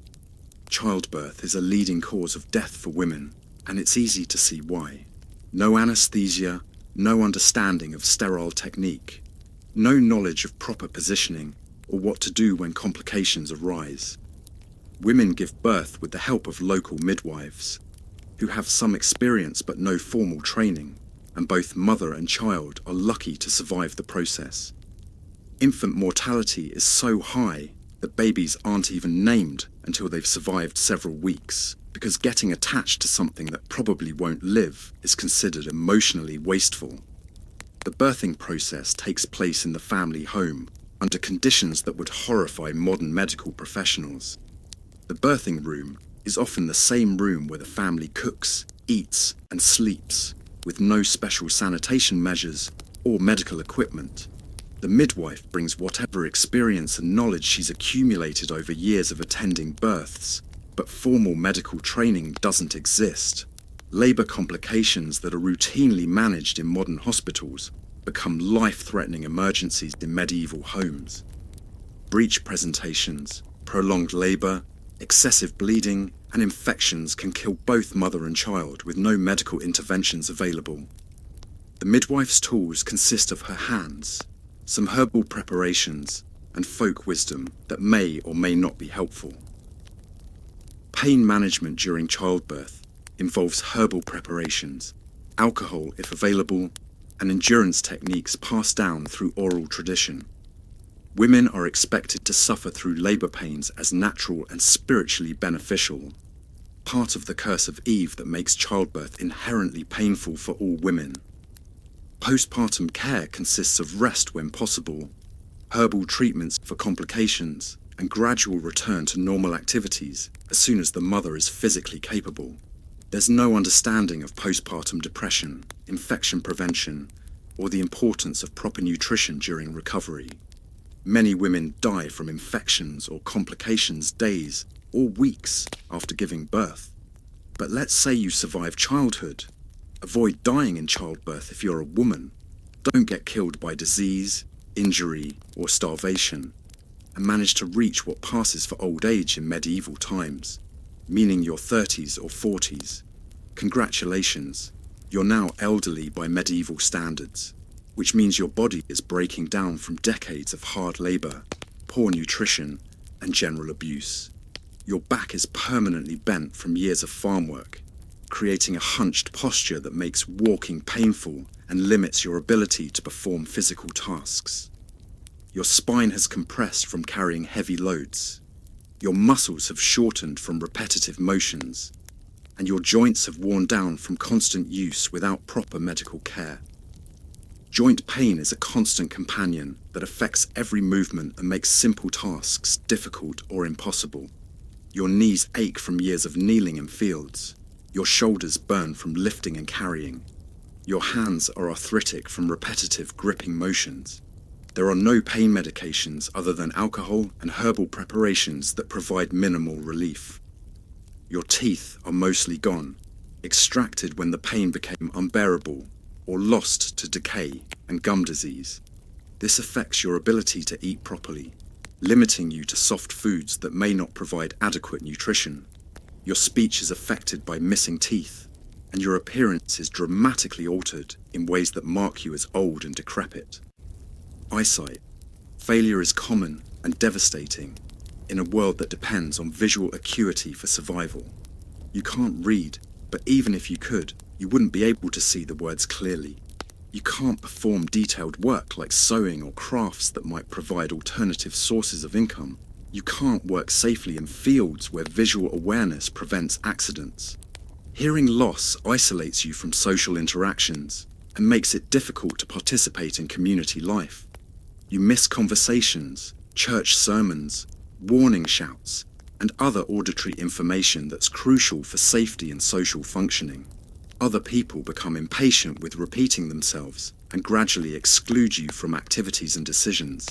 Childbirth is a leading cause of death for women, and it's easy to see why. No anesthesia, no understanding of sterile technique, no knowledge of proper positioning or what to do when complications arise. Women give birth with the help of local midwives, who have some experience but no formal training, and both mother and child are lucky to survive the process. Infant mortality is so high that babies aren't even named until they've survived several weeks, because getting attached to something that probably won't live is considered emotionally wasteful. The birthing process takes place in the family home under conditions that would horrify modern medical professionals. The birthing room is often the same room where the family cooks, eats, and sleeps, with no special sanitation measures or medical equipment. The midwife brings whatever experience and knowledge she's accumulated over years of attending births, but formal medical training doesn't exist. Labour complications that are routinely managed in modern hospitals become life-threatening emergencies in medieval homes. Breech presentations, prolonged labour, excessive bleeding, and infections can kill both mother and child with no medical interventions available. The midwife's tools consist of her hands, some herbal preparations, and folk wisdom that may or may not be helpful. Pain management during childbirth involves herbal preparations, alcohol if available, and endurance techniques passed down through oral tradition. Women are expected to suffer through labour pains as natural and spiritually beneficial, part of the curse of Eve that makes childbirth inherently painful for all women. Postpartum care consists of rest when possible, herbal treatments for complications, and gradual return to normal activities as soon as the mother is physically capable. There's no understanding of postpartum depression, infection prevention, or the importance of proper nutrition during recovery. Many women die from infections or complications days or weeks after giving birth. But let's say you survive childhood. Avoid dying in childbirth if you're a woman. don't get killed by disease, injury, or starvation, and manage to reach what passes for old age in medieval times, meaning your 30s or 40s. Congratulations, you're now elderly by medieval standards, which means your body is breaking down from decades of hard labor, poor nutrition, and general abuse. Your back is permanently bent from years of farm work, creating a hunched posture that makes walking painful and limits your ability to perform physical tasks. Your spine has compressed from carrying heavy loads. Your muscles have shortened from repetitive motions, and your joints have worn down from constant use without proper medical care. Joint pain is a constant companion that affects every movement and makes simple tasks difficult or impossible. Your knees ache from years of kneeling in fields. Your shoulders burn from lifting and carrying. Your hands are arthritic from repetitive gripping motions. There are no pain medications other than alcohol and herbal preparations that provide minimal relief. Your teeth are mostly gone, extracted when the pain became unbearable, or lost to decay and gum disease. This affects your ability to eat properly, limiting you to soft foods that may not provide adequate nutrition. Your speech is affected by missing teeth, and your appearance is dramatically altered in ways that mark you as old and decrepit. Eyesight. Failure is common and devastating in a world that depends on visual acuity for survival. You can't read, but even if you could, you wouldn't be able to see the words clearly. You can't perform detailed work like sewing or crafts that might provide alternative sources of income. You can't work safely in fields where visual awareness prevents accidents. Hearing loss isolates you from social interactions and makes it difficult to participate in community life. You miss conversations, church sermons, warning shouts, and other auditory information that's crucial for safety and social functioning. Other people become impatient with repeating themselves and gradually exclude you from activities and decisions.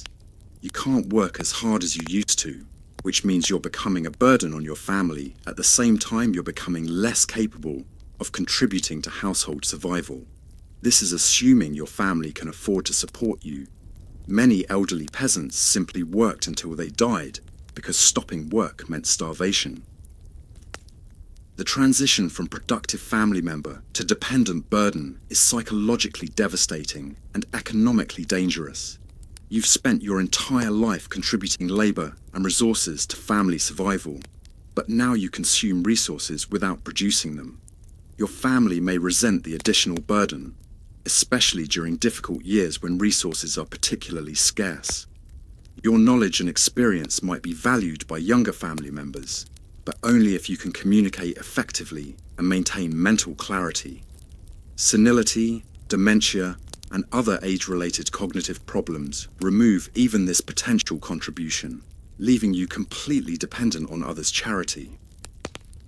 You can't work as hard as you used to, which means you're becoming a burden on your family. At the same time, you're becoming less capable of contributing to household survival. This is assuming your family can afford to support you. Many elderly peasants simply worked until they died because stopping work meant starvation. The transition from productive family member to dependent burden is psychologically devastating and economically dangerous. You've spent your entire life contributing labor and resources to family survival, but now you consume resources without producing them. Your family may resent the additional burden, especially during difficult years when resources are particularly scarce. Your knowledge and experience might be valued by younger family members, but only if you can communicate effectively and maintain mental clarity. Senility, dementia, and other age-related cognitive problems remove even this potential contribution, leaving you completely dependent on others' charity.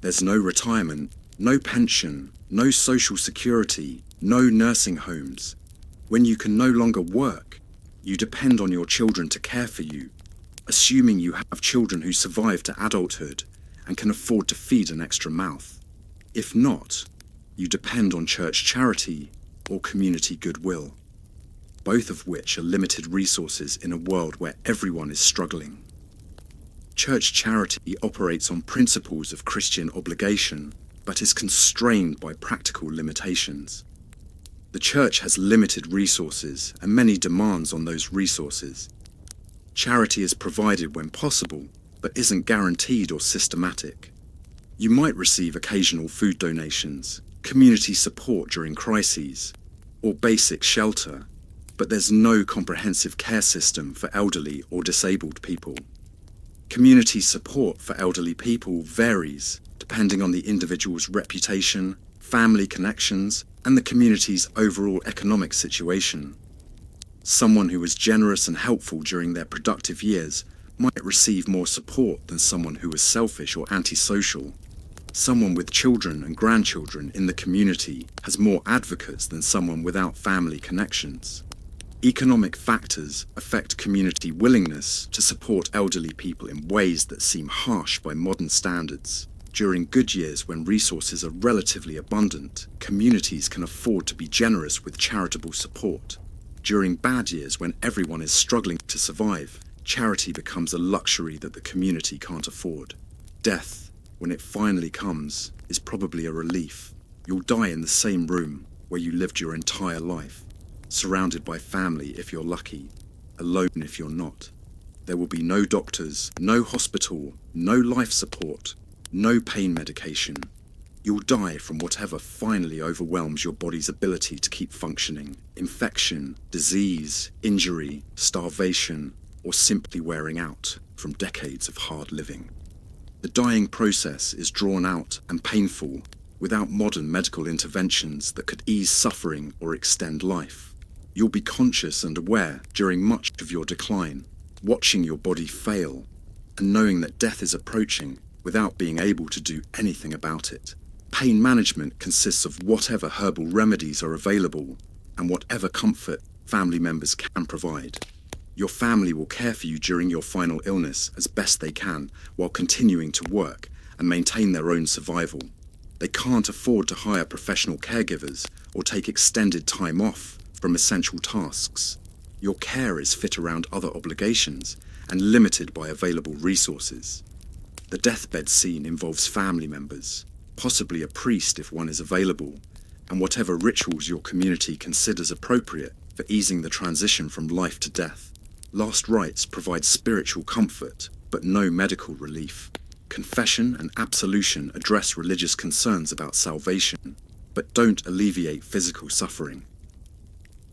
There's no retirement, no pension, no social security, no nursing homes. When you can no longer work, you depend on your children to care for you, assuming you have children who survive to adulthood and can afford to feed an extra mouth. If not, you depend on church charity or community goodwill, both of which are limited resources in a world where everyone is struggling. Church charity operates on principles of Christian obligation, but is constrained by practical limitations. The church has limited resources and many demands on those resources. Charity is provided when possible, but isn't guaranteed or systematic. You might receive occasional food donations, community support during crises, or basic shelter, but there's no comprehensive care system for elderly or disabled people. Community support for elderly people varies depending on the individual's reputation, family connections, and the community's overall economic situation. Someone who was generous and helpful during their productive years might receive more support than someone who was selfish or antisocial. Someone with children and grandchildren in the community has more advocates than someone without family connections. Economic factors affect community willingness to support elderly people in ways that seem harsh by modern standards. During good years when resources are relatively abundant, communities can afford to be generous with charitable support. During bad years when everyone is struggling to survive, charity becomes a luxury that the community can't afford. Death, when it finally comes, is probably a relief. You'll die in the same room where you lived your entire life, surrounded by family if you're lucky, alone if you're not. There will be no doctors, no hospital, no life support, no pain medication. You'll die from whatever finally overwhelms your body's ability to keep functioning. Infection, disease, injury, starvation, or simply wearing out from decades of hard living. The dying process is drawn out and painful without modern medical interventions that could ease suffering or extend life. You'll be conscious and aware during much of your decline, watching your body fail and knowing that death is approaching without being able to do anything about it. Pain management consists of whatever herbal remedies are available and whatever comfort family members can provide. Your family will care for you during your final illness as best they can while continuing to work and maintain their own survival. They can't afford to hire professional caregivers or take extended time off from essential tasks. Your care is fit around other obligations and limited by available resources. The deathbed scene involves family members, possibly a priest if one is available, and whatever rituals your community considers appropriate for easing the transition from life to death. Last rites provide spiritual comfort, but no medical relief. Confession and absolution address religious concerns about salvation, but don't alleviate physical suffering.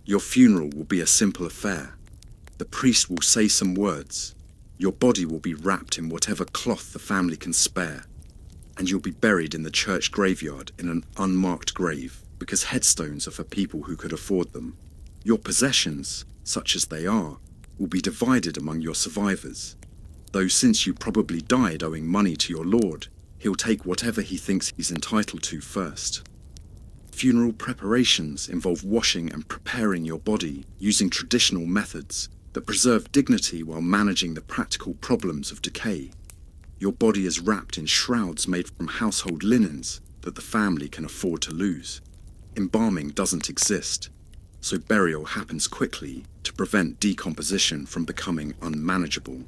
Your funeral will be a simple affair. The priest will say some words. Your body will be wrapped in whatever cloth the family can spare, and you'll be buried in the church graveyard in an unmarked grave, because headstones are for people who could afford them. Your possessions, such as they are, will be divided among your survivors, though since you probably died owing money to your lord, he'll take whatever he thinks he's entitled to first. Funeral preparations involve washing and preparing your body using traditional methods that preserve dignity while managing the practical problems of decay. Your body is wrapped in shrouds made from household linens that the family can afford to lose. Embalming doesn't exist, so burial happens quickly to prevent decomposition from becoming unmanageable.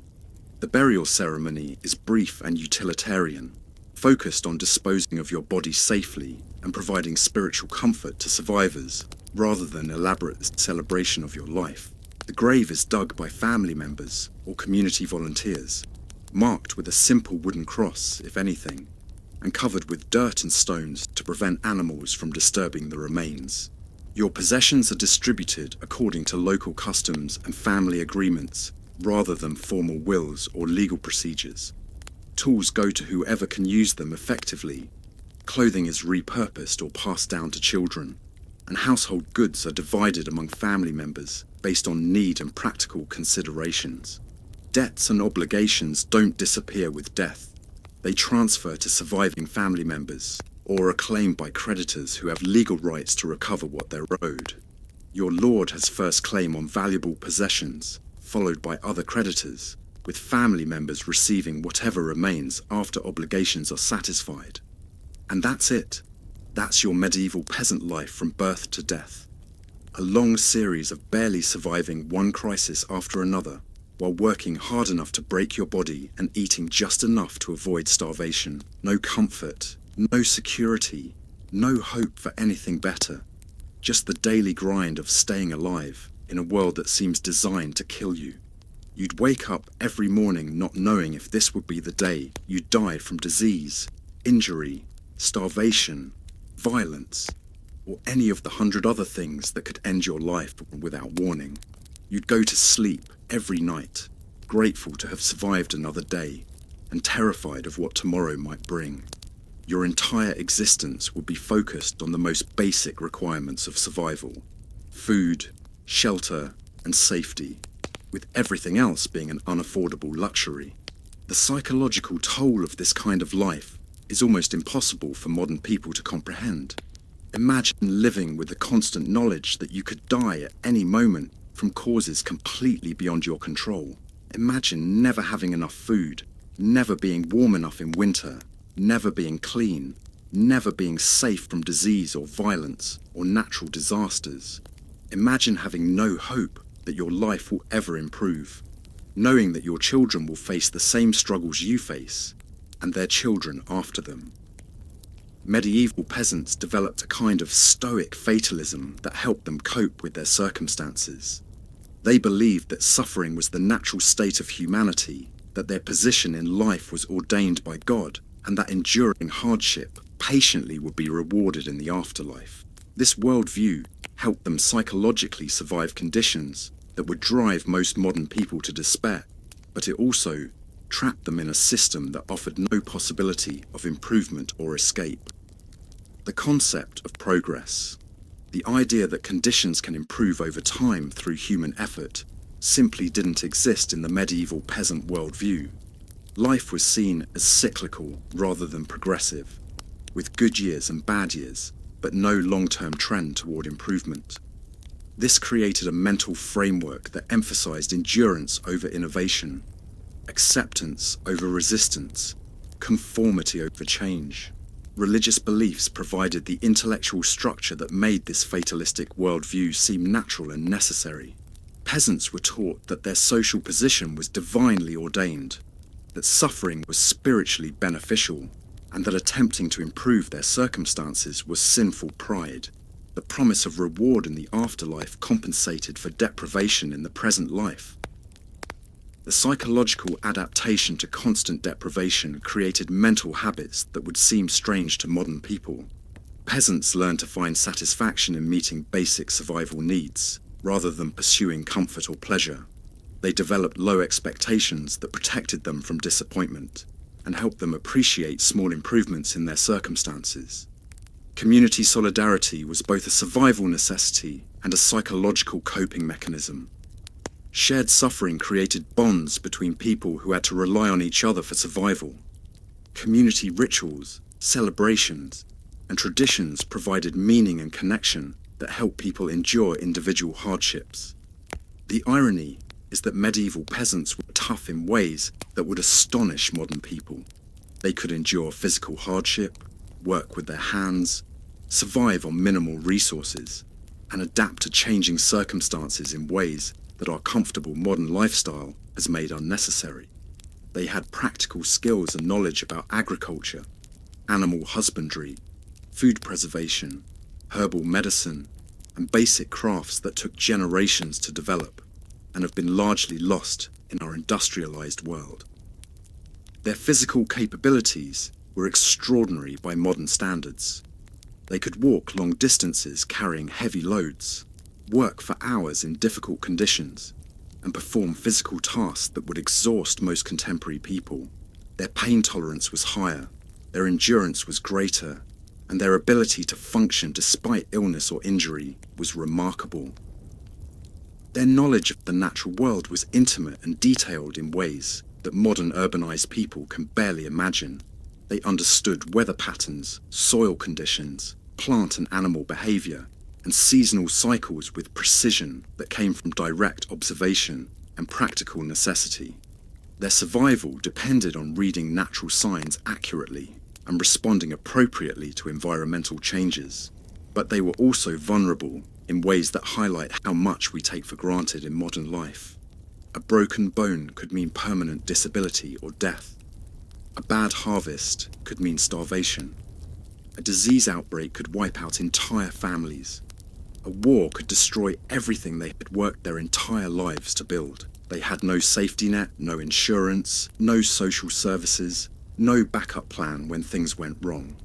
The burial ceremony is brief and utilitarian, focused on disposing of your body safely and providing spiritual comfort to survivors, rather than elaborate celebration of your life. The grave is dug by family members or community volunteers, marked with a simple wooden cross, if anything, and covered with dirt and stones to prevent animals from disturbing the remains. Your possessions are distributed according to local customs and family agreements, rather than formal wills or legal procedures. Tools go to whoever can use them effectively. Clothing is repurposed or passed down to children, and household goods are divided among family members based on need and practical considerations. Debts and obligations don't disappear with death. They transfer to surviving family members or are claimed by creditors who have legal rights to recover what they're owed. Your lord has first claim on valuable possessions, followed by other creditors, with family members receiving whatever remains after obligations are satisfied. And that's it. That's your medieval peasant life from birth to death. A long series of barely surviving one crisis after another, while working hard enough to break your body and eating just enough to avoid starvation. No comfort, no security, no hope for anything better. Just the daily grind of staying alive in a world that seems designed to kill you. You'd wake up every morning not knowing if this would be the day you'd die from disease, injury, starvation, violence, or any of the 100 other things that could end your life without warning. You'd go to sleep every night, grateful to have survived another day, and terrified of what tomorrow might bring. Your entire existence would be focused on the most basic requirements of survival: food, shelter, and safety, with everything else being an unaffordable luxury. The psychological toll of this kind of life is almost impossible for modern people to comprehend. Imagine living with the constant knowledge that you could die at any moment from causes completely beyond your control. Imagine never having enough food, never being warm enough in winter, never being clean, never being safe from disease or violence or natural disasters. Imagine having no hope that your life will ever improve, knowing that your children will face the same struggles you face, and their children after them. Medieval peasants developed a kind of stoic fatalism that helped them cope with their circumstances. They believed that suffering was the natural state of humanity, that their position in life was ordained by God, and that enduring hardship patiently would be rewarded in the afterlife. This worldview helped them psychologically survive conditions that would drive most modern people to despair, but it also trapped them in a system that offered no possibility of improvement or escape. The concept of progress, the idea that conditions can improve over time through human effort, simply didn't exist in the medieval peasant worldview. Life was seen as cyclical rather than progressive, with good years and bad years, but no long-term trend toward improvement. This created a mental framework that emphasized endurance over innovation, acceptance over resistance, conformity over change. Religious beliefs provided the intellectual structure that made this fatalistic worldview seem natural and necessary. Peasants were taught that their social position was divinely ordained, that suffering was spiritually beneficial, and that attempting to improve their circumstances was sinful pride. The promise of reward in the afterlife compensated for deprivation in the present life. The psychological adaptation to constant deprivation created mental habits that would seem strange to modern people. Peasants learned to find satisfaction in meeting basic survival needs, rather than pursuing comfort or pleasure. They developed low expectations that protected them from disappointment, and helped them appreciate small improvements in their circumstances. Community solidarity was both a survival necessity and a psychological coping mechanism. Shared suffering created bonds between people who had to rely on each other for survival. Community rituals, celebrations, and traditions provided meaning and connection that helped people endure individual hardships. The irony is that medieval peasants were tough in ways that would astonish modern people. They could endure physical hardship, work with their hands, survive on minimal resources, and adapt to changing circumstances in ways that our comfortable modern lifestyle has made unnecessary. They had practical skills and knowledge about agriculture, animal husbandry, food preservation, herbal medicine, and basic crafts that took generations to develop and have been largely lost in our industrialized world. Their physical capabilities were extraordinary by modern standards. They could walk long distances carrying heavy loads, work for hours in difficult conditions, and perform physical tasks that would exhaust most contemporary people. Their pain tolerance was higher, their endurance was greater, and their ability to function despite illness or injury was remarkable. Their knowledge of the natural world was intimate and detailed in ways that modern urbanized people can barely imagine. They understood weather patterns, soil conditions, plant and animal behavior, and seasonal cycles with precision that came from direct observation and practical necessity. Their survival depended on reading natural signs accurately and responding appropriately to environmental changes. But they were also vulnerable in ways that highlight how much we take for granted in modern life. A broken bone could mean permanent disability or death. A bad harvest could mean starvation. A disease outbreak could wipe out entire families. A war could destroy everything they had worked their entire lives to build. They had no safety net, no insurance, no social services, no backup plan when things went wrong.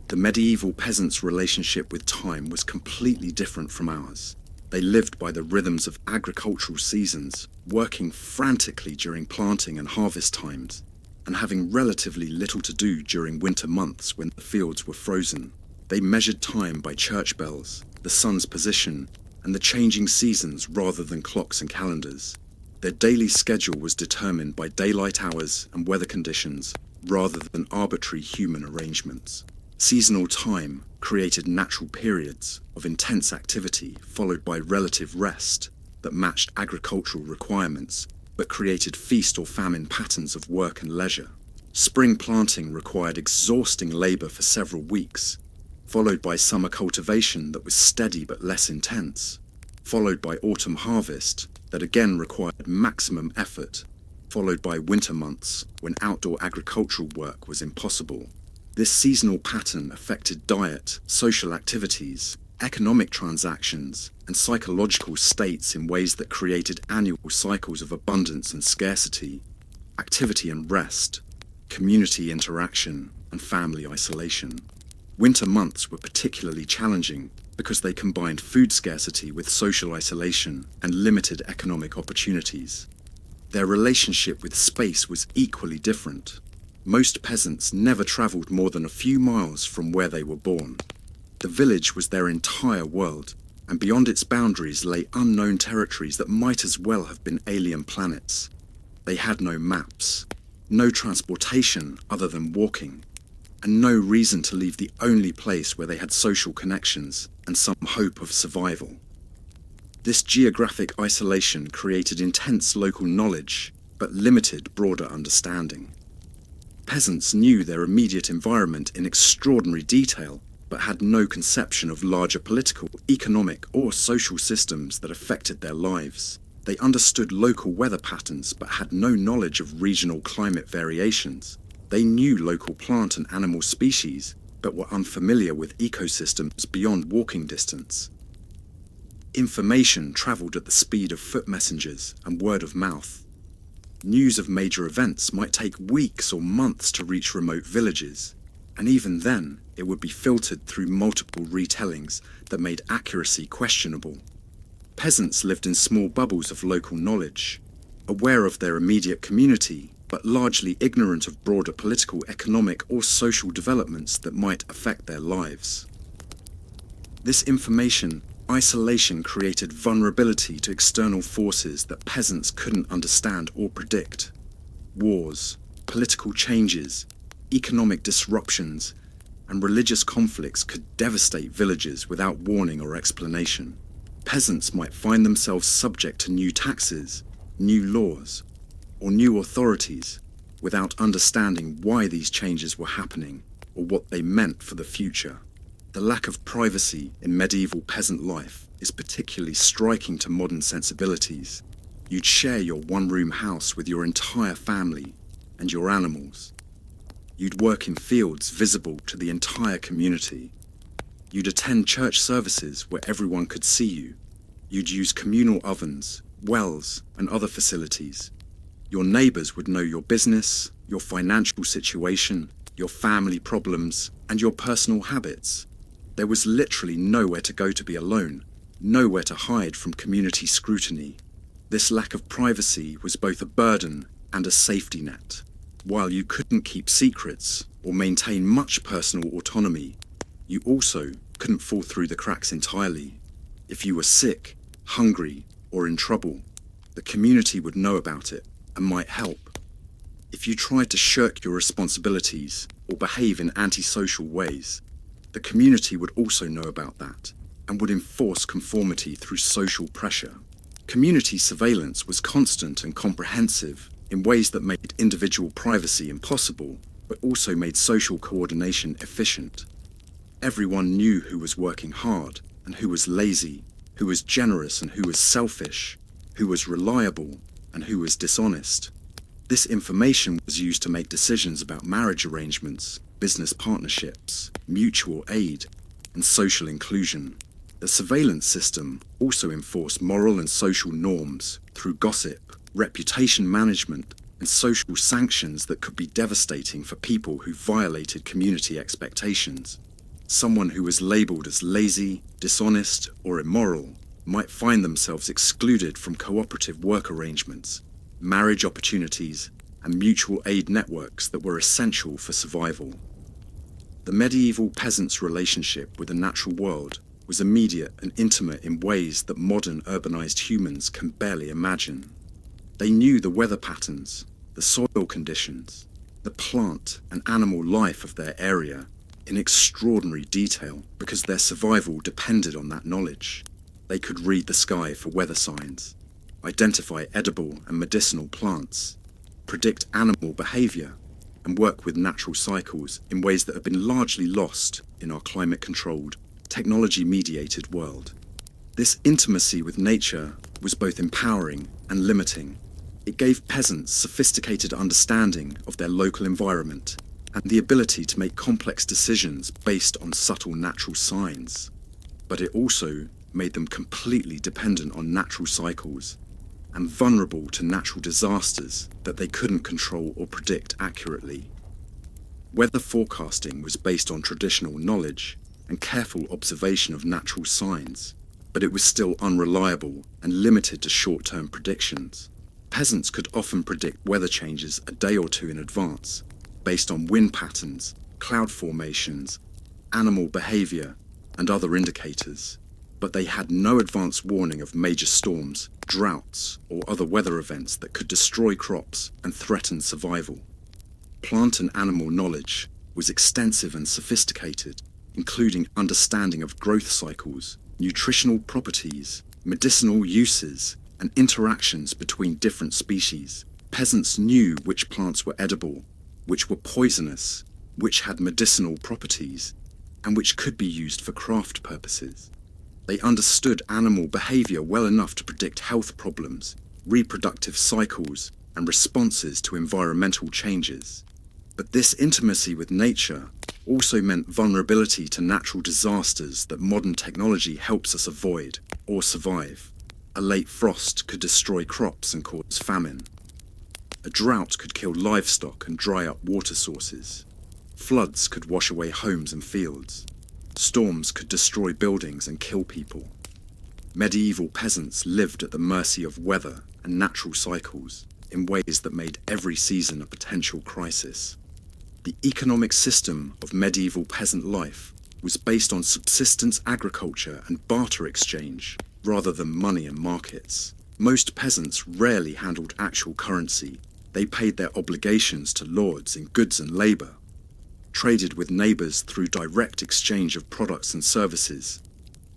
The medieval peasants' relationship with time was completely different from ours. They lived by the rhythms of agricultural seasons, working frantically during planting and harvest times, and having relatively little to do during winter months when the fields were frozen. They measured time by church bells, the sun's position, and the changing seasons rather than clocks and calendars. Their daily schedule was determined by daylight hours and weather conditions rather than arbitrary human arrangements. Seasonal time created natural periods of intense activity followed by relative rest that matched agricultural requirements but created feast or famine patterns of work and leisure. Spring planting required exhausting labor for several weeks, followed by summer cultivation that was steady but less intense. followed by autumn harvest that again required maximum effort, followed by winter months when outdoor agricultural work was impossible. This seasonal pattern affected diet, social activities, economic transactions, and psychological states in ways that created annual cycles of abundance and scarcity, activity and rest, community interaction, and family isolation. Winter months were particularly challenging because they combined food scarcity with social isolation and limited economic opportunities. Their relationship with space was equally different. Most peasants never travelled more than a few miles from where they were born. The village was their entire world, and beyond its boundaries lay unknown territories that might as well have been alien planets. They had no maps, no transportation other than walking, and no reason to leave the only place where they had social connections and some hope of survival. This geographic isolation created intense local knowledge, but limited broader understanding. Peasants knew their immediate environment in extraordinary detail, but had no conception of larger political, economic, or social systems that affected their lives. They understood local weather patterns, but had no knowledge of regional climate variations. They knew local plant and animal species, but were unfamiliar with ecosystems beyond walking distance. Information travelled at the speed of foot messengers and word of mouth. News of major events might take weeks or months to reach remote villages, and even then, it would be filtered through multiple retellings that made accuracy questionable. Peasants lived in small bubbles of local knowledge, aware of their immediate community, but largely ignorant of broader political, economic, or social developments that might affect their lives. This information isolation created vulnerability to external forces that peasants couldn't understand or predict. Wars, political changes, economic disruptions, and religious conflicts could devastate villages without warning or explanation. Peasants might find themselves subject to new taxes, new laws, or new authorities without understanding why these changes were happening or what they meant for the future. The lack of privacy in medieval peasant life is particularly striking to modern sensibilities. You'd share your one-room house with your entire family and your animals. You'd work in fields visible to the entire community. You'd attend church services where everyone could see you. You'd use communal ovens, wells, and other facilities. Your neighbours would know your business, your financial situation, your family problems, and your personal habits. There was literally nowhere to go to be alone, nowhere to hide from community scrutiny. This lack of privacy was both a burden and a safety net. While you couldn't keep secrets or maintain much personal autonomy, you also couldn't fall through the cracks entirely. If you were sick, hungry, or in trouble, the community would know about it and might help. If you tried to shirk your responsibilities or behave in antisocial ways, the community would also know about that and would enforce conformity through social pressure. Community surveillance was constant and comprehensive in ways that made individual privacy impossible, but also made social coordination efficient. Everyone knew who was working hard and who was lazy, who was generous and who was selfish, who was reliable and who was dishonest. This information was used to make decisions about marriage arrangements, business partnerships, mutual aid, and social inclusion. The surveillance system also enforced moral and social norms through gossip, reputation management, and social sanctions that could be devastating for people who violated community expectations. Someone who was labelled as lazy, dishonest, or immoral might find themselves excluded from cooperative work arrangements, marriage opportunities, and mutual aid networks that were essential for survival. The medieval peasant's relationship with the natural world was immediate and intimate in ways that modern urbanized humans can barely imagine. They knew the weather patterns, the soil conditions, the plant and animal life of their area in extraordinary detail because their survival depended on that knowledge. They could read the sky for weather signs, identify edible and medicinal plants, predict animal behavior, and work with natural cycles in ways that have been largely lost in our climate-controlled, technology-mediated world. This intimacy with nature was both empowering and limiting. It gave peasants sophisticated understanding of their local environment and the ability to make complex decisions based on subtle natural signs. But it also made them completely dependent on natural cycles and vulnerable to natural disasters that they couldn't control or predict accurately. Weather forecasting was based on traditional knowledge and careful observation of natural signs, but it was still unreliable and limited to short-term predictions. Peasants could often predict weather changes a day or two in advance, based on wind patterns, cloud formations, animal behavior, and other indicators, but they had no advance warning of major storms, droughts, or other weather events that could destroy crops and threaten survival. Plant and animal knowledge was extensive and sophisticated, including understanding of growth cycles, nutritional properties, medicinal uses, and interactions between different species. Peasants knew which plants were edible, which were poisonous, which had medicinal properties, and which could be used for craft purposes. They understood animal behavior well enough to predict health problems, reproductive cycles, and responses to environmental changes. But this intimacy with nature also meant vulnerability to natural disasters that modern technology helps us avoid or survive. A late frost could destroy crops and cause famine. A drought could kill livestock and dry up water sources. Floods could wash away homes and fields. Storms could destroy buildings and kill people. Medieval peasants lived at the mercy of weather and natural cycles in ways that made every season a potential crisis. The economic system of medieval peasant life was based on subsistence agriculture and barter exchange rather than money and markets. Most peasants rarely handled actual currency. They paid their obligations to lords in goods and labor, traded with neighbors through direct exchange of products and services,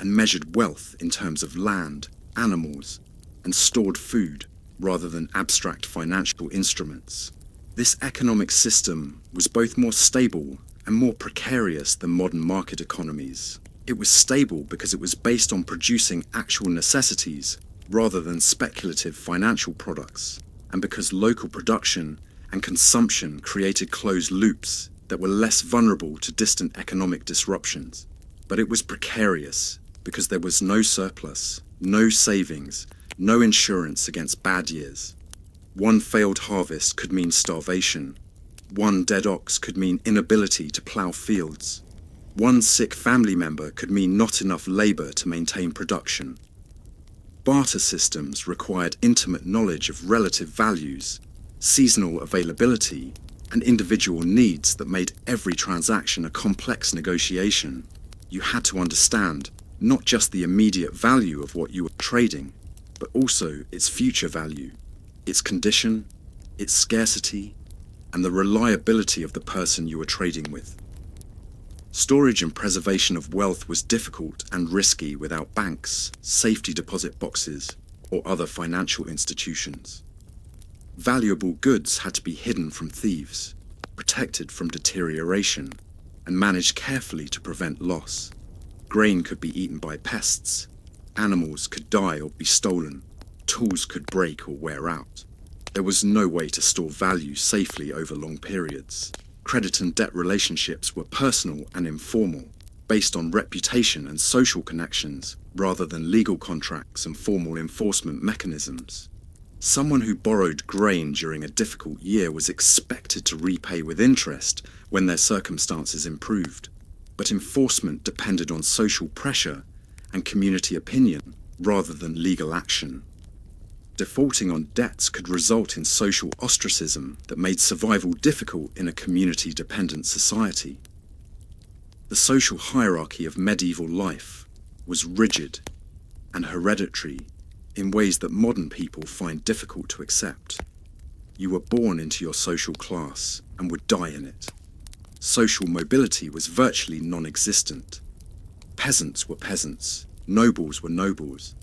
and measured wealth in terms of land, animals, and stored food rather than abstract financial instruments. This economic system was both more stable and more precarious than modern market economies. It was stable because it was based on producing actual necessities rather than speculative financial products, and because local production and consumption created closed loops that were less vulnerable to distant economic disruptions. But it was precarious because there was no surplus, no savings, no insurance against bad years. One failed harvest could mean starvation. One dead ox could mean inability to plough fields. One sick family member could mean not enough labor to maintain production. Barter systems required intimate knowledge of relative values, seasonal availability, and individual needs that made every transaction a complex negotiation. You had to understand not just the immediate value of what you were trading, but also its future value, its condition, its scarcity, and the reliability of the person you were trading with. Storage and preservation of wealth was difficult and risky without banks, safety deposit boxes, or other financial institutions. Valuable goods had to be hidden from thieves, protected from deterioration, and managed carefully to prevent loss. Grain could be eaten by pests, animals could die or be stolen, tools could break or wear out. There was no way to store value safely over long periods. Credit and debt relationships were personal and informal, based on reputation and social connections rather than legal contracts and formal enforcement mechanisms. Someone who borrowed grain during a difficult year was expected to repay with interest when their circumstances improved, but enforcement depended on social pressure and community opinion rather than legal action. Defaulting on debts could result in social ostracism that made survival difficult in a community-dependent society. The social hierarchy of medieval life was rigid and hereditary in ways that modern people find difficult to accept. You were born into your social class and would die in it. Social mobility was virtually non-existent. Peasants were peasants, nobles were nobles,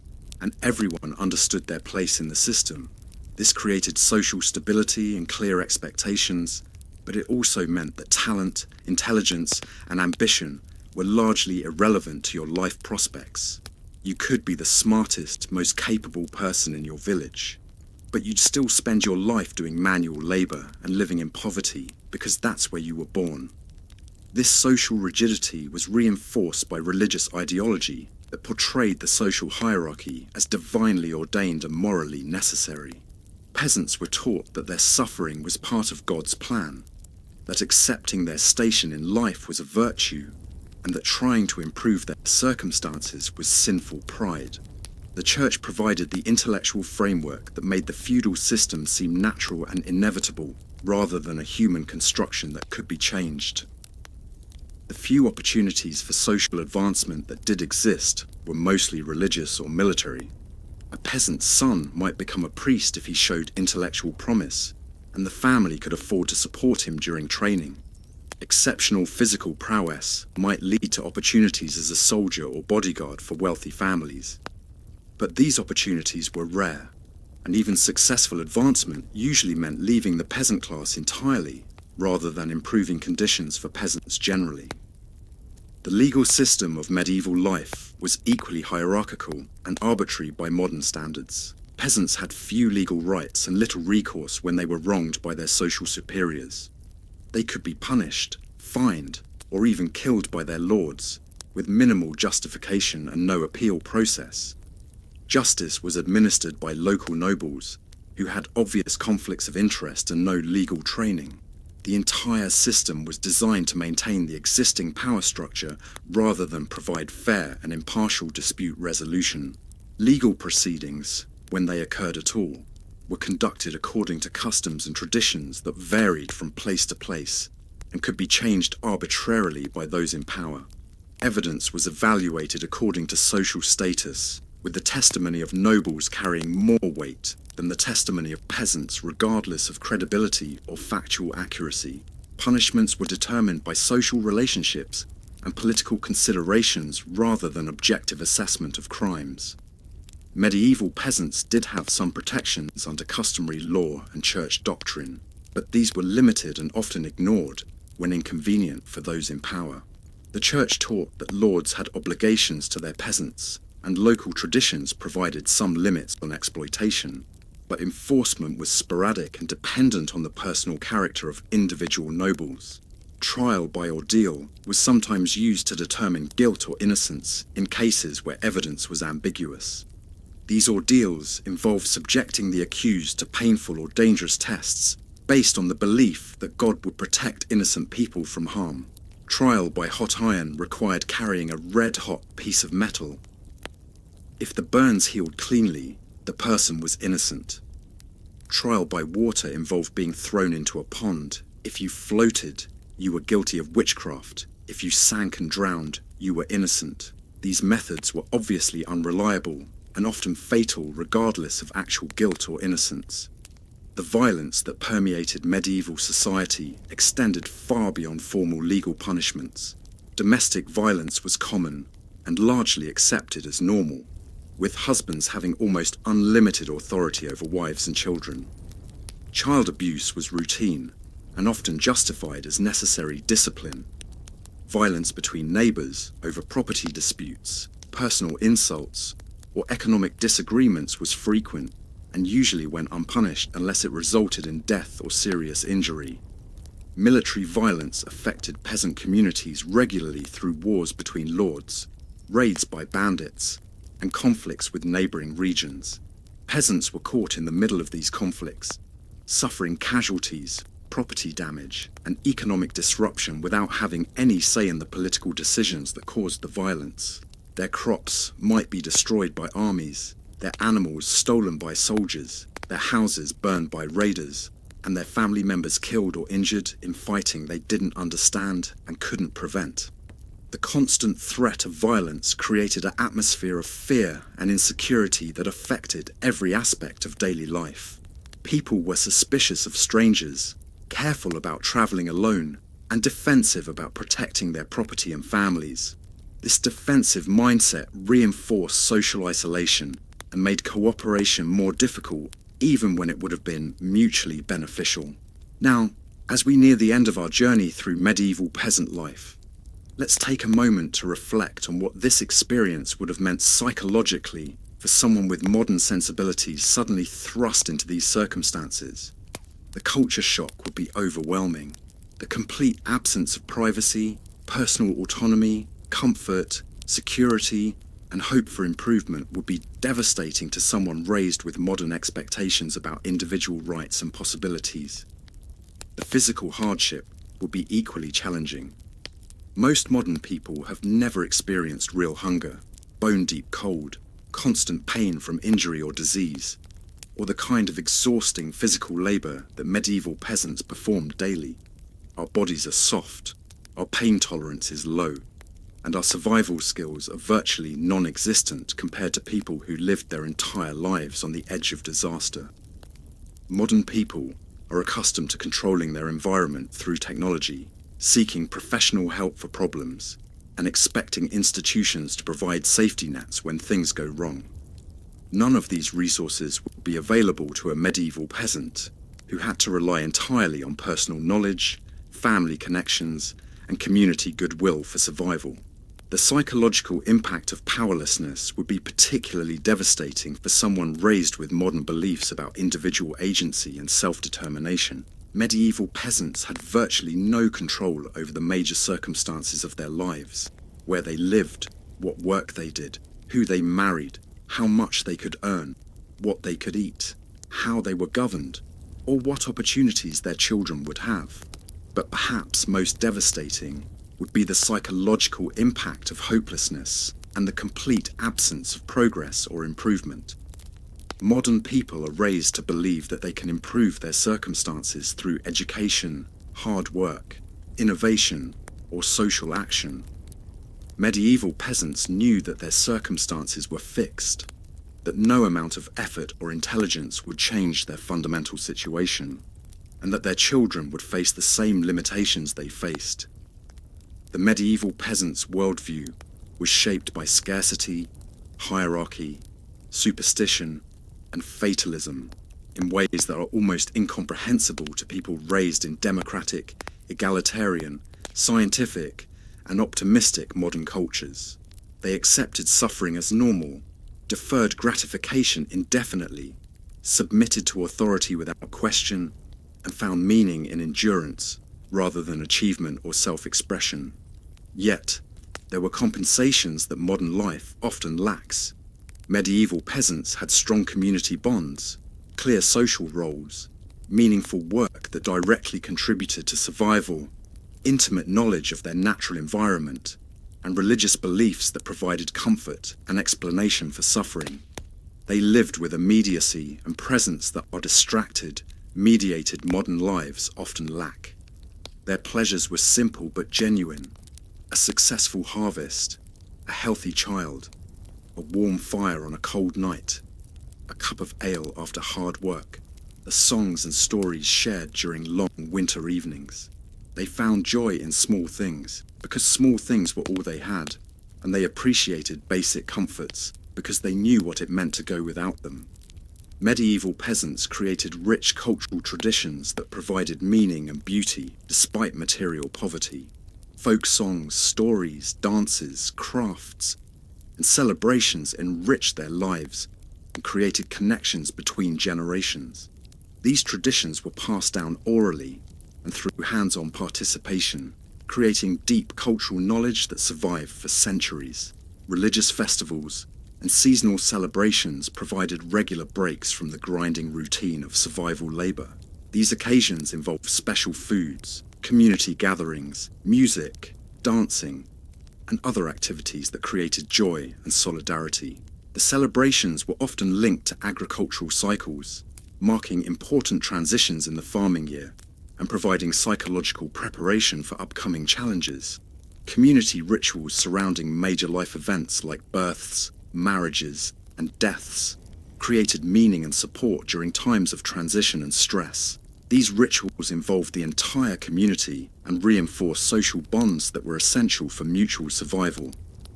and everyone understood their place in the system. This created social stability and clear expectations, but it also meant that talent, intelligence, and ambition were largely irrelevant to your life prospects. You could be the smartest, most capable person in your village, but you'd still spend your life doing manual labour and living in poverty because that's where you were born. This social rigidity was reinforced by religious ideology that portrayed the social hierarchy as divinely ordained and morally necessary. Peasants were taught that their suffering was part of God's plan, that accepting their station in life was a virtue, and that trying to improve their circumstances was sinful pride. The church provided the intellectual framework that made the feudal system seem natural and inevitable, rather than a human construction that could be changed. The few opportunities for social advancement that did exist were mostly religious or military. A peasant's son might become a priest if he showed intellectual promise, and the family could afford to support him during training. Exceptional physical prowess might lead to opportunities as a soldier or bodyguard for wealthy families. But these opportunities were rare, and even successful advancement usually meant leaving the peasant class entirely, rather than improving conditions for peasants generally. The legal system of medieval life was equally hierarchical and arbitrary by modern standards. Peasants had few legal rights and little recourse when they were wronged by their social superiors. They could be punished, fined, or even killed by their lords, with minimal justification and no appeal process. Justice was administered by local nobles, who had obvious conflicts of interest and no legal training. The entire system was designed to maintain the existing power structure rather than provide fair and impartial dispute resolution. Legal proceedings, when they occurred at all, were conducted according to customs and traditions that varied from place to place and could be changed arbitrarily by those in power. Evidence was evaluated according to social status, with the testimony of nobles carrying more weight than the testimony of peasants regardless of credibility or factual accuracy. Punishments were determined by social relationships and political considerations rather than objective assessment of crimes. Medieval peasants did have some protections under customary law and church doctrine, but these were limited and often ignored when inconvenient for those in power. The church taught that lords had obligations to their peasants, and local traditions provided some limits on exploitation, but enforcement was sporadic and dependent on the personal character of individual nobles. Trial by ordeal was sometimes used to determine guilt or innocence in cases where evidence was ambiguous. These ordeals involved subjecting the accused to painful or dangerous tests based on the belief that God would protect innocent people from harm. Trial by hot iron required carrying a red-hot piece of metal. If the burns healed cleanly, the person was innocent. Trial by water involved being thrown into a pond. If you floated, you were guilty of witchcraft. If you sank and drowned, you were innocent. These methods were obviously unreliable and often fatal regardless of actual guilt or innocence. The violence that permeated medieval society extended far beyond formal legal punishments. Domestic violence was common and largely accepted as normal, with husbands having almost unlimited authority over wives and children. Child abuse was routine and often justified as necessary discipline. Violence between neighbours over property disputes, personal insults, or economic disagreements was frequent and usually went unpunished unless it resulted in death or serious injury. Military violence affected peasant communities regularly through wars between lords, raids by bandits, and conflicts with neighbouring regions. Peasants were caught in the middle of these conflicts, suffering casualties, property damage, and economic disruption without having any say in the political decisions that caused the violence. Their crops might be destroyed by armies, their animals stolen by soldiers, their houses burned by raiders, and their family members killed or injured in fighting they didn't understand and couldn't prevent. The constant threat of violence created an atmosphere of fear and insecurity that affected every aspect of daily life. People were suspicious of strangers, careful about travelling alone, and defensive about protecting their property and families. This defensive mindset reinforced social isolation and made cooperation more difficult, even when it would have been mutually beneficial. Now, as we near the end of our journey through medieval peasant life, Let's take a moment to reflect on what this experience would have meant psychologically for someone with modern sensibilities suddenly thrust into these circumstances. The culture shock would be overwhelming. The complete absence of privacy, personal autonomy, comfort, security, and hope for improvement would be devastating to someone raised with modern expectations about individual rights and possibilities. The physical hardship would be equally challenging. Most modern people have never experienced real hunger, bone-deep cold, constant pain from injury or disease, or the kind of exhausting physical labour that medieval peasants performed daily. Our bodies are soft, our pain tolerance is low, and our survival skills are virtually non-existent compared to people who lived their entire lives on the edge of disaster. Modern people are accustomed to controlling their environment through technology, seeking professional help for problems, and expecting institutions to provide safety nets when things go wrong. None of these resources would be available to a medieval peasant who had to rely entirely on personal knowledge, family connections, and community goodwill for survival. The psychological impact of powerlessness would be particularly devastating for someone raised with modern beliefs about individual agency and self-determination. Medieval peasants had virtually no control over the major circumstances of their lives: where they lived, what work they did, who they married, how much they could earn, what they could eat, how they were governed, or what opportunities their children would have. But perhaps most devastating would be the psychological impact of hopelessness and the complete absence of progress or improvement. Modern people are raised to believe that they can improve their circumstances through education, hard work, innovation, or social action. Medieval peasants knew that their circumstances were fixed, that no amount of effort or intelligence would change their fundamental situation, and that their children would face the same limitations they faced. The medieval peasant's worldview was shaped by scarcity, hierarchy, superstition, and fatalism in ways that are almost incomprehensible to people raised in democratic, egalitarian, scientific, and optimistic modern cultures. They accepted suffering as normal, deferred gratification indefinitely, submitted to authority without question, and found meaning in endurance rather than achievement or self-expression. Yet, there were compensations that modern life often lacks. Medieval peasants had strong community bonds, clear social roles, meaningful work that directly contributed to survival, intimate knowledge of their natural environment, and religious beliefs that provided comfort and explanation for suffering. They lived with immediacy and presence that our distracted, mediated modern lives often lack. Their pleasures were simple but genuine: a successful harvest, a healthy child, a warm fire on a cold night, a cup of ale after hard work, the songs and stories shared during long winter evenings. They found joy in small things because small things were all they had, and they appreciated basic comforts because they knew what it meant to go without them. Medieval peasants created rich cultural traditions that provided meaning and beauty despite material poverty. Folk songs, stories, dances, crafts, and celebrations enriched their lives and created connections between generations. These traditions were passed down orally and through hands-on participation, creating deep cultural knowledge that survived for centuries. Religious festivals and seasonal celebrations provided regular breaks from the grinding routine of survival labor. These occasions involved special foods, community gatherings, music, dancing, and other activities that created joy and solidarity. The celebrations were often linked to agricultural cycles, marking important transitions in the farming year and providing psychological preparation for upcoming challenges. Community rituals surrounding major life events like births, marriages, and deaths created meaning and support during times of transition and stress. These rituals involved the entire community and reinforced social bonds that were essential for mutual survival.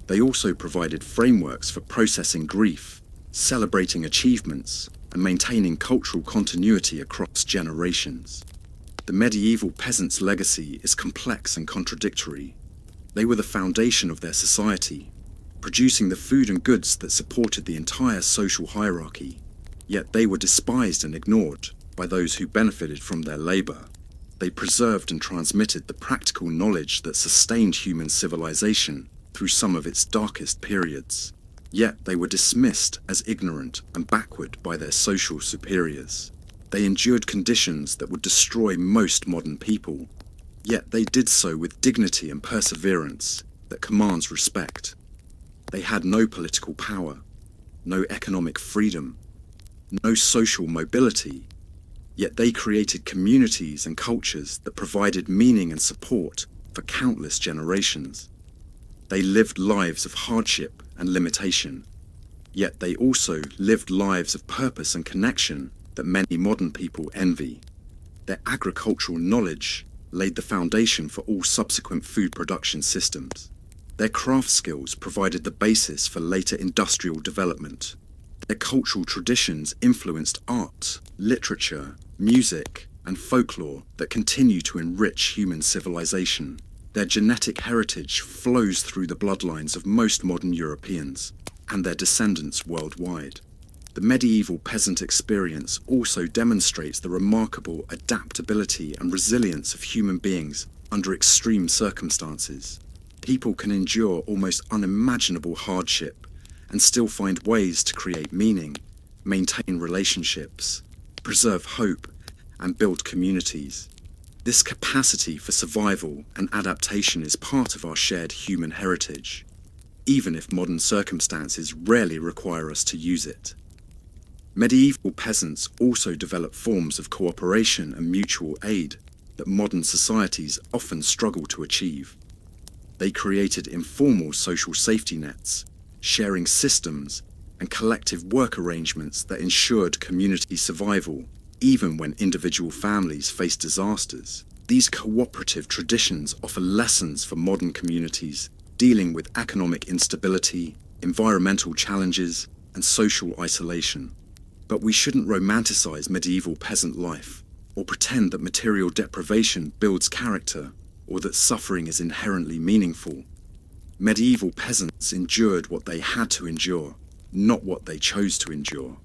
They also provided frameworks for processing grief, celebrating achievements, and maintaining cultural continuity across generations. The medieval peasant's legacy is complex and contradictory. They were the foundation of their society, producing the food and goods that supported the entire social hierarchy. Yet they were despised and ignored by those who benefited from their labor. They preserved and transmitted the practical knowledge that sustained human civilization through some of its darkest periods. Yet they were dismissed as ignorant and backward by their social superiors. They endured conditions that would destroy most modern people. Yet they did so with dignity and perseverance that commands respect. They had no political power, no economic freedom, no social mobility, yet they created communities and cultures that provided meaning and support for countless generations. They lived lives of hardship and limitation, yet they also lived lives of purpose and connection that many modern people envy. Their agricultural knowledge laid the foundation for all subsequent food production systems. Their craft skills provided the basis for later industrial development. Their cultural traditions influenced art, literature, music, and folklore that continue to enrich human civilization. Their genetic heritage flows through the bloodlines of most modern Europeans and their descendants worldwide. The medieval peasant experience also demonstrates the remarkable adaptability and resilience of human beings under extreme circumstances. People can endure almost unimaginable hardship and still find ways to create meaning, maintain relationships, preserve hope, and build communities. This capacity for survival and adaptation is part of our shared human heritage, even if modern circumstances rarely require us to use it. Medieval peasants also developed forms of cooperation and mutual aid that modern societies often struggle to achieve. They created informal social safety nets, sharing systems, and collective work arrangements that ensured community survival even when individual families faced disasters. These cooperative traditions offer lessons for modern communities dealing with economic instability, environmental challenges, and social isolation. But we shouldn't romanticize medieval peasant life, or pretend that material deprivation builds character, or that suffering is inherently meaningful. Medieval peasants endured what they had to endure, not what they chose to endure.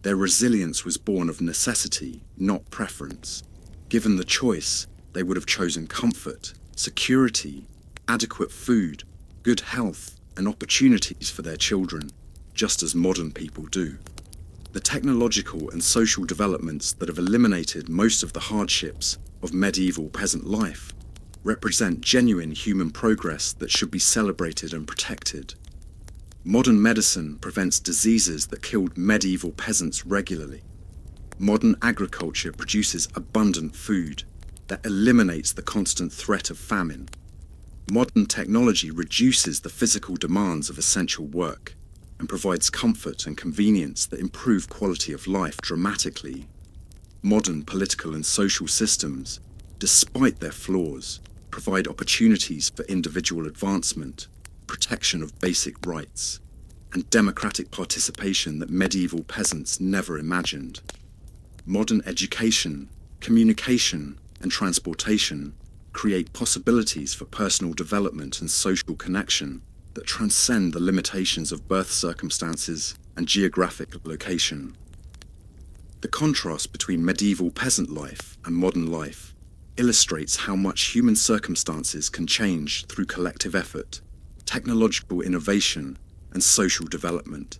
Their resilience was born of necessity, not preference. Given the choice, they would have chosen comfort, security, adequate food, good health, and opportunities for their children, just as modern people do. The technological and social developments that have eliminated most of the hardships of medieval peasant life represent genuine human progress that should be celebrated and protected. Modern medicine prevents diseases that killed medieval peasants regularly. Modern agriculture produces abundant food that eliminates the constant threat of famine. Modern technology reduces the physical demands of essential work and provides comfort and convenience that improve quality of life dramatically. Modern political and social systems, despite their flaws, provide opportunities for individual advancement, protection of basic rights, and democratic participation that medieval peasants never imagined. Modern education, communication, and transportation create possibilities for personal development and social connection that transcend the limitations of birth circumstances and geographic location. The contrast between medieval peasant life and modern life illustrates how much human circumstances can change through collective effort, technological innovation, and social development.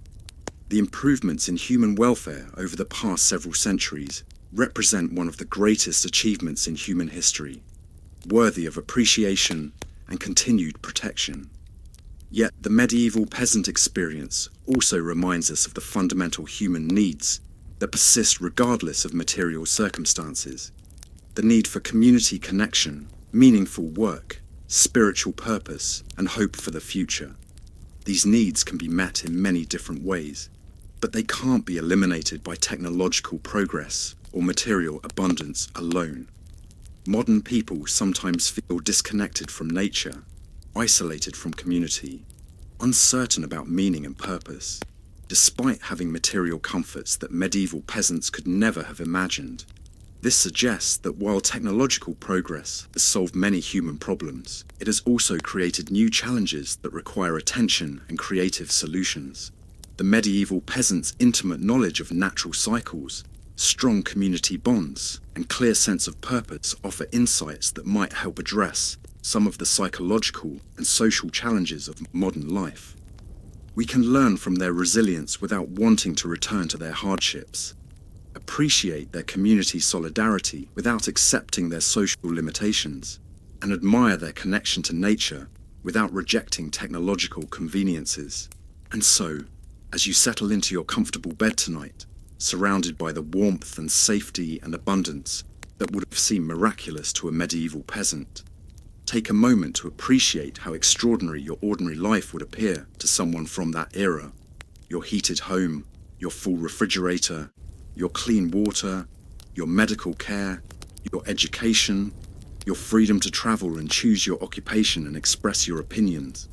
The improvements in human welfare over the past several centuries represent one of the greatest achievements in human history, worthy of appreciation and continued protection. Yet the medieval peasant experience also reminds us of the fundamental human needs that persist regardless of material circumstances. The need for community connection, meaningful work, spiritual purpose, and hope for the future. These needs can be met in many different ways, but they can't be eliminated by technological progress or material abundance alone. Modern people sometimes feel disconnected from nature, isolated from community, uncertain about meaning and purpose, despite having material comforts that medieval peasants could never have imagined. This suggests that while technological progress has solved many human problems, it has also created new challenges that require attention and creative solutions. The medieval peasant's intimate knowledge of natural cycles, strong community bonds, and clear sense of purpose offer insights that might help address some of the psychological and social challenges of modern life. We can learn from their resilience without wanting to return to their hardships, appreciate their community solidarity without accepting their social limitations, and admire their connection to nature without rejecting technological conveniences. And so, as you settle into your comfortable bed tonight, surrounded by the warmth and safety and abundance that would have seemed miraculous to a medieval peasant, take a moment to appreciate how extraordinary your ordinary life would appear to someone from that era. Your heated home, your full refrigerator, your clean water, your medical care, your education, your freedom to travel and choose your occupation and express your opinions.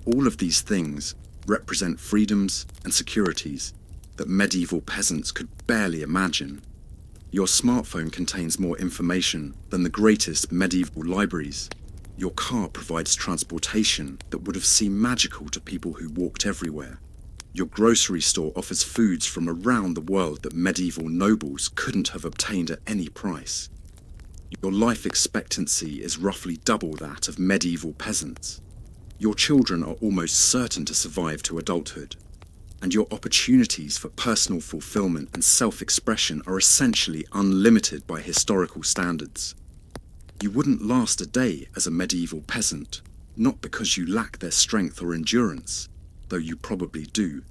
All of these things represent freedoms and securities that medieval peasants could barely imagine. Your smartphone contains more information than the greatest medieval libraries. Your car provides transportation that would have seemed magical to people who walked everywhere. Your grocery store offers foods from around the world that medieval nobles couldn't have obtained at any price. Your life expectancy is roughly double that of medieval peasants. Your children are almost certain to survive to adulthood, and your opportunities for personal fulfillment and self-expression are essentially unlimited by historical standards. You wouldn't last a day as a medieval peasant, not because you lack their strength or endurance, though you probably do,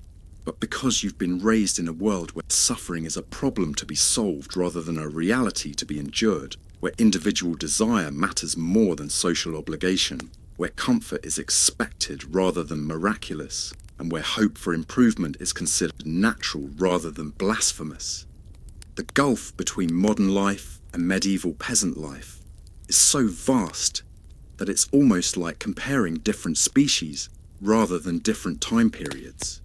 but because you've been raised in a world where suffering is a problem to be solved rather than a reality to be endured, where individual desire matters more than social obligation, where comfort is expected rather than miraculous, and where hope for improvement is considered natural rather than blasphemous. The gulf between modern life and medieval peasant life is so vast that it's almost like comparing different species rather than different time periods.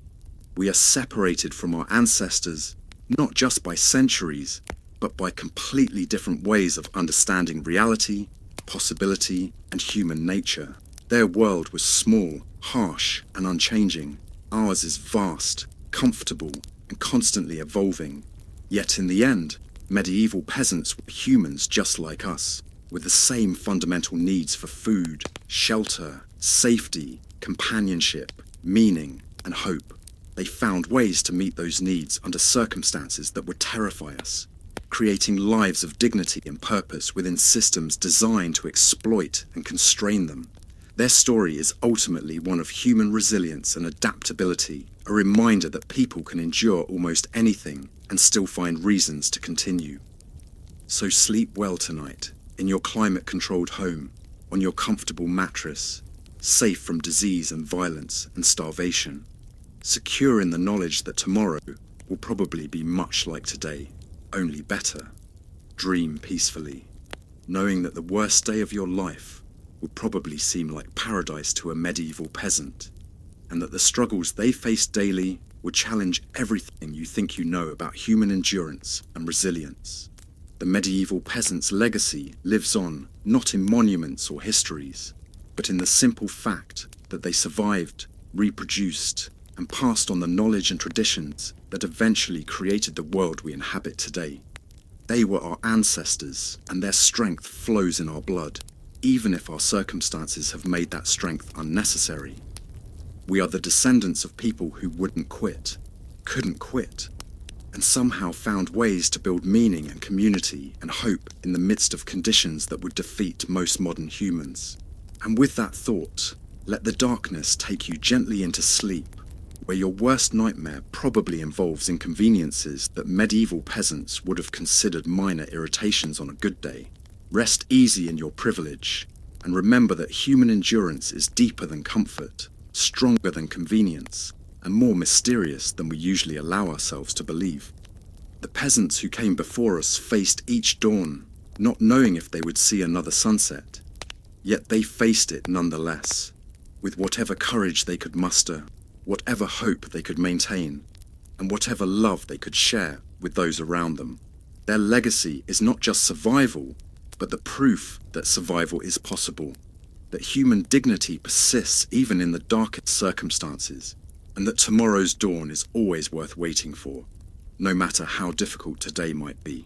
We are separated from our ancestors not just by centuries, but by completely different ways of understanding reality, possibility, and human nature. Their world was small, harsh, and unchanging. Ours is vast, comfortable, and constantly evolving. Yet in the end, medieval peasants were humans just like us, with the same fundamental needs for food, shelter, safety, companionship, meaning, and hope. They found ways to meet those needs under circumstances that would terrify us, creating lives of dignity and purpose within systems designed to exploit and constrain them. Their story is ultimately one of human resilience and adaptability, a reminder that people can endure almost anything and still find reasons to continue. So sleep well tonight, in your climate-controlled home, on your comfortable mattress, safe from disease and violence and starvation, secure in the knowledge that tomorrow will probably be much like today, only better. Dream peacefully, knowing that the worst day of your life will probably seem like paradise to a medieval peasant, and that the struggles they face daily will challenge everything you think you know about human endurance and resilience. The medieval peasant's legacy lives on, not in monuments or histories, but in the simple fact that they survived, reproduced, and passed on the knowledge and traditions that eventually created the world we inhabit today. They were our ancestors, and their strength flows in our blood, even if our circumstances have made that strength unnecessary. We are the descendants of people who wouldn't quit, couldn't quit, and somehow found ways to build meaning and community and hope in the midst of conditions that would defeat most modern humans. And with that thought, let the darkness take you gently into sleep, where your worst nightmare probably involves inconveniences that medieval peasants would have considered minor irritations on a good day. Rest easy in your privilege, and remember that human endurance is deeper than comfort, stronger than convenience, and more mysterious than we usually allow ourselves to believe. The peasants who came before us faced each dawn, not knowing if they would see another sunset. Yet they faced it nonetheless, with whatever courage they could muster, whatever hope they could maintain, and whatever love they could share with those around them. Their legacy is not just survival, but the proof that survival is possible, that human dignity persists even in the darkest circumstances, and that tomorrow's dawn is always worth waiting for, no matter how difficult today might be.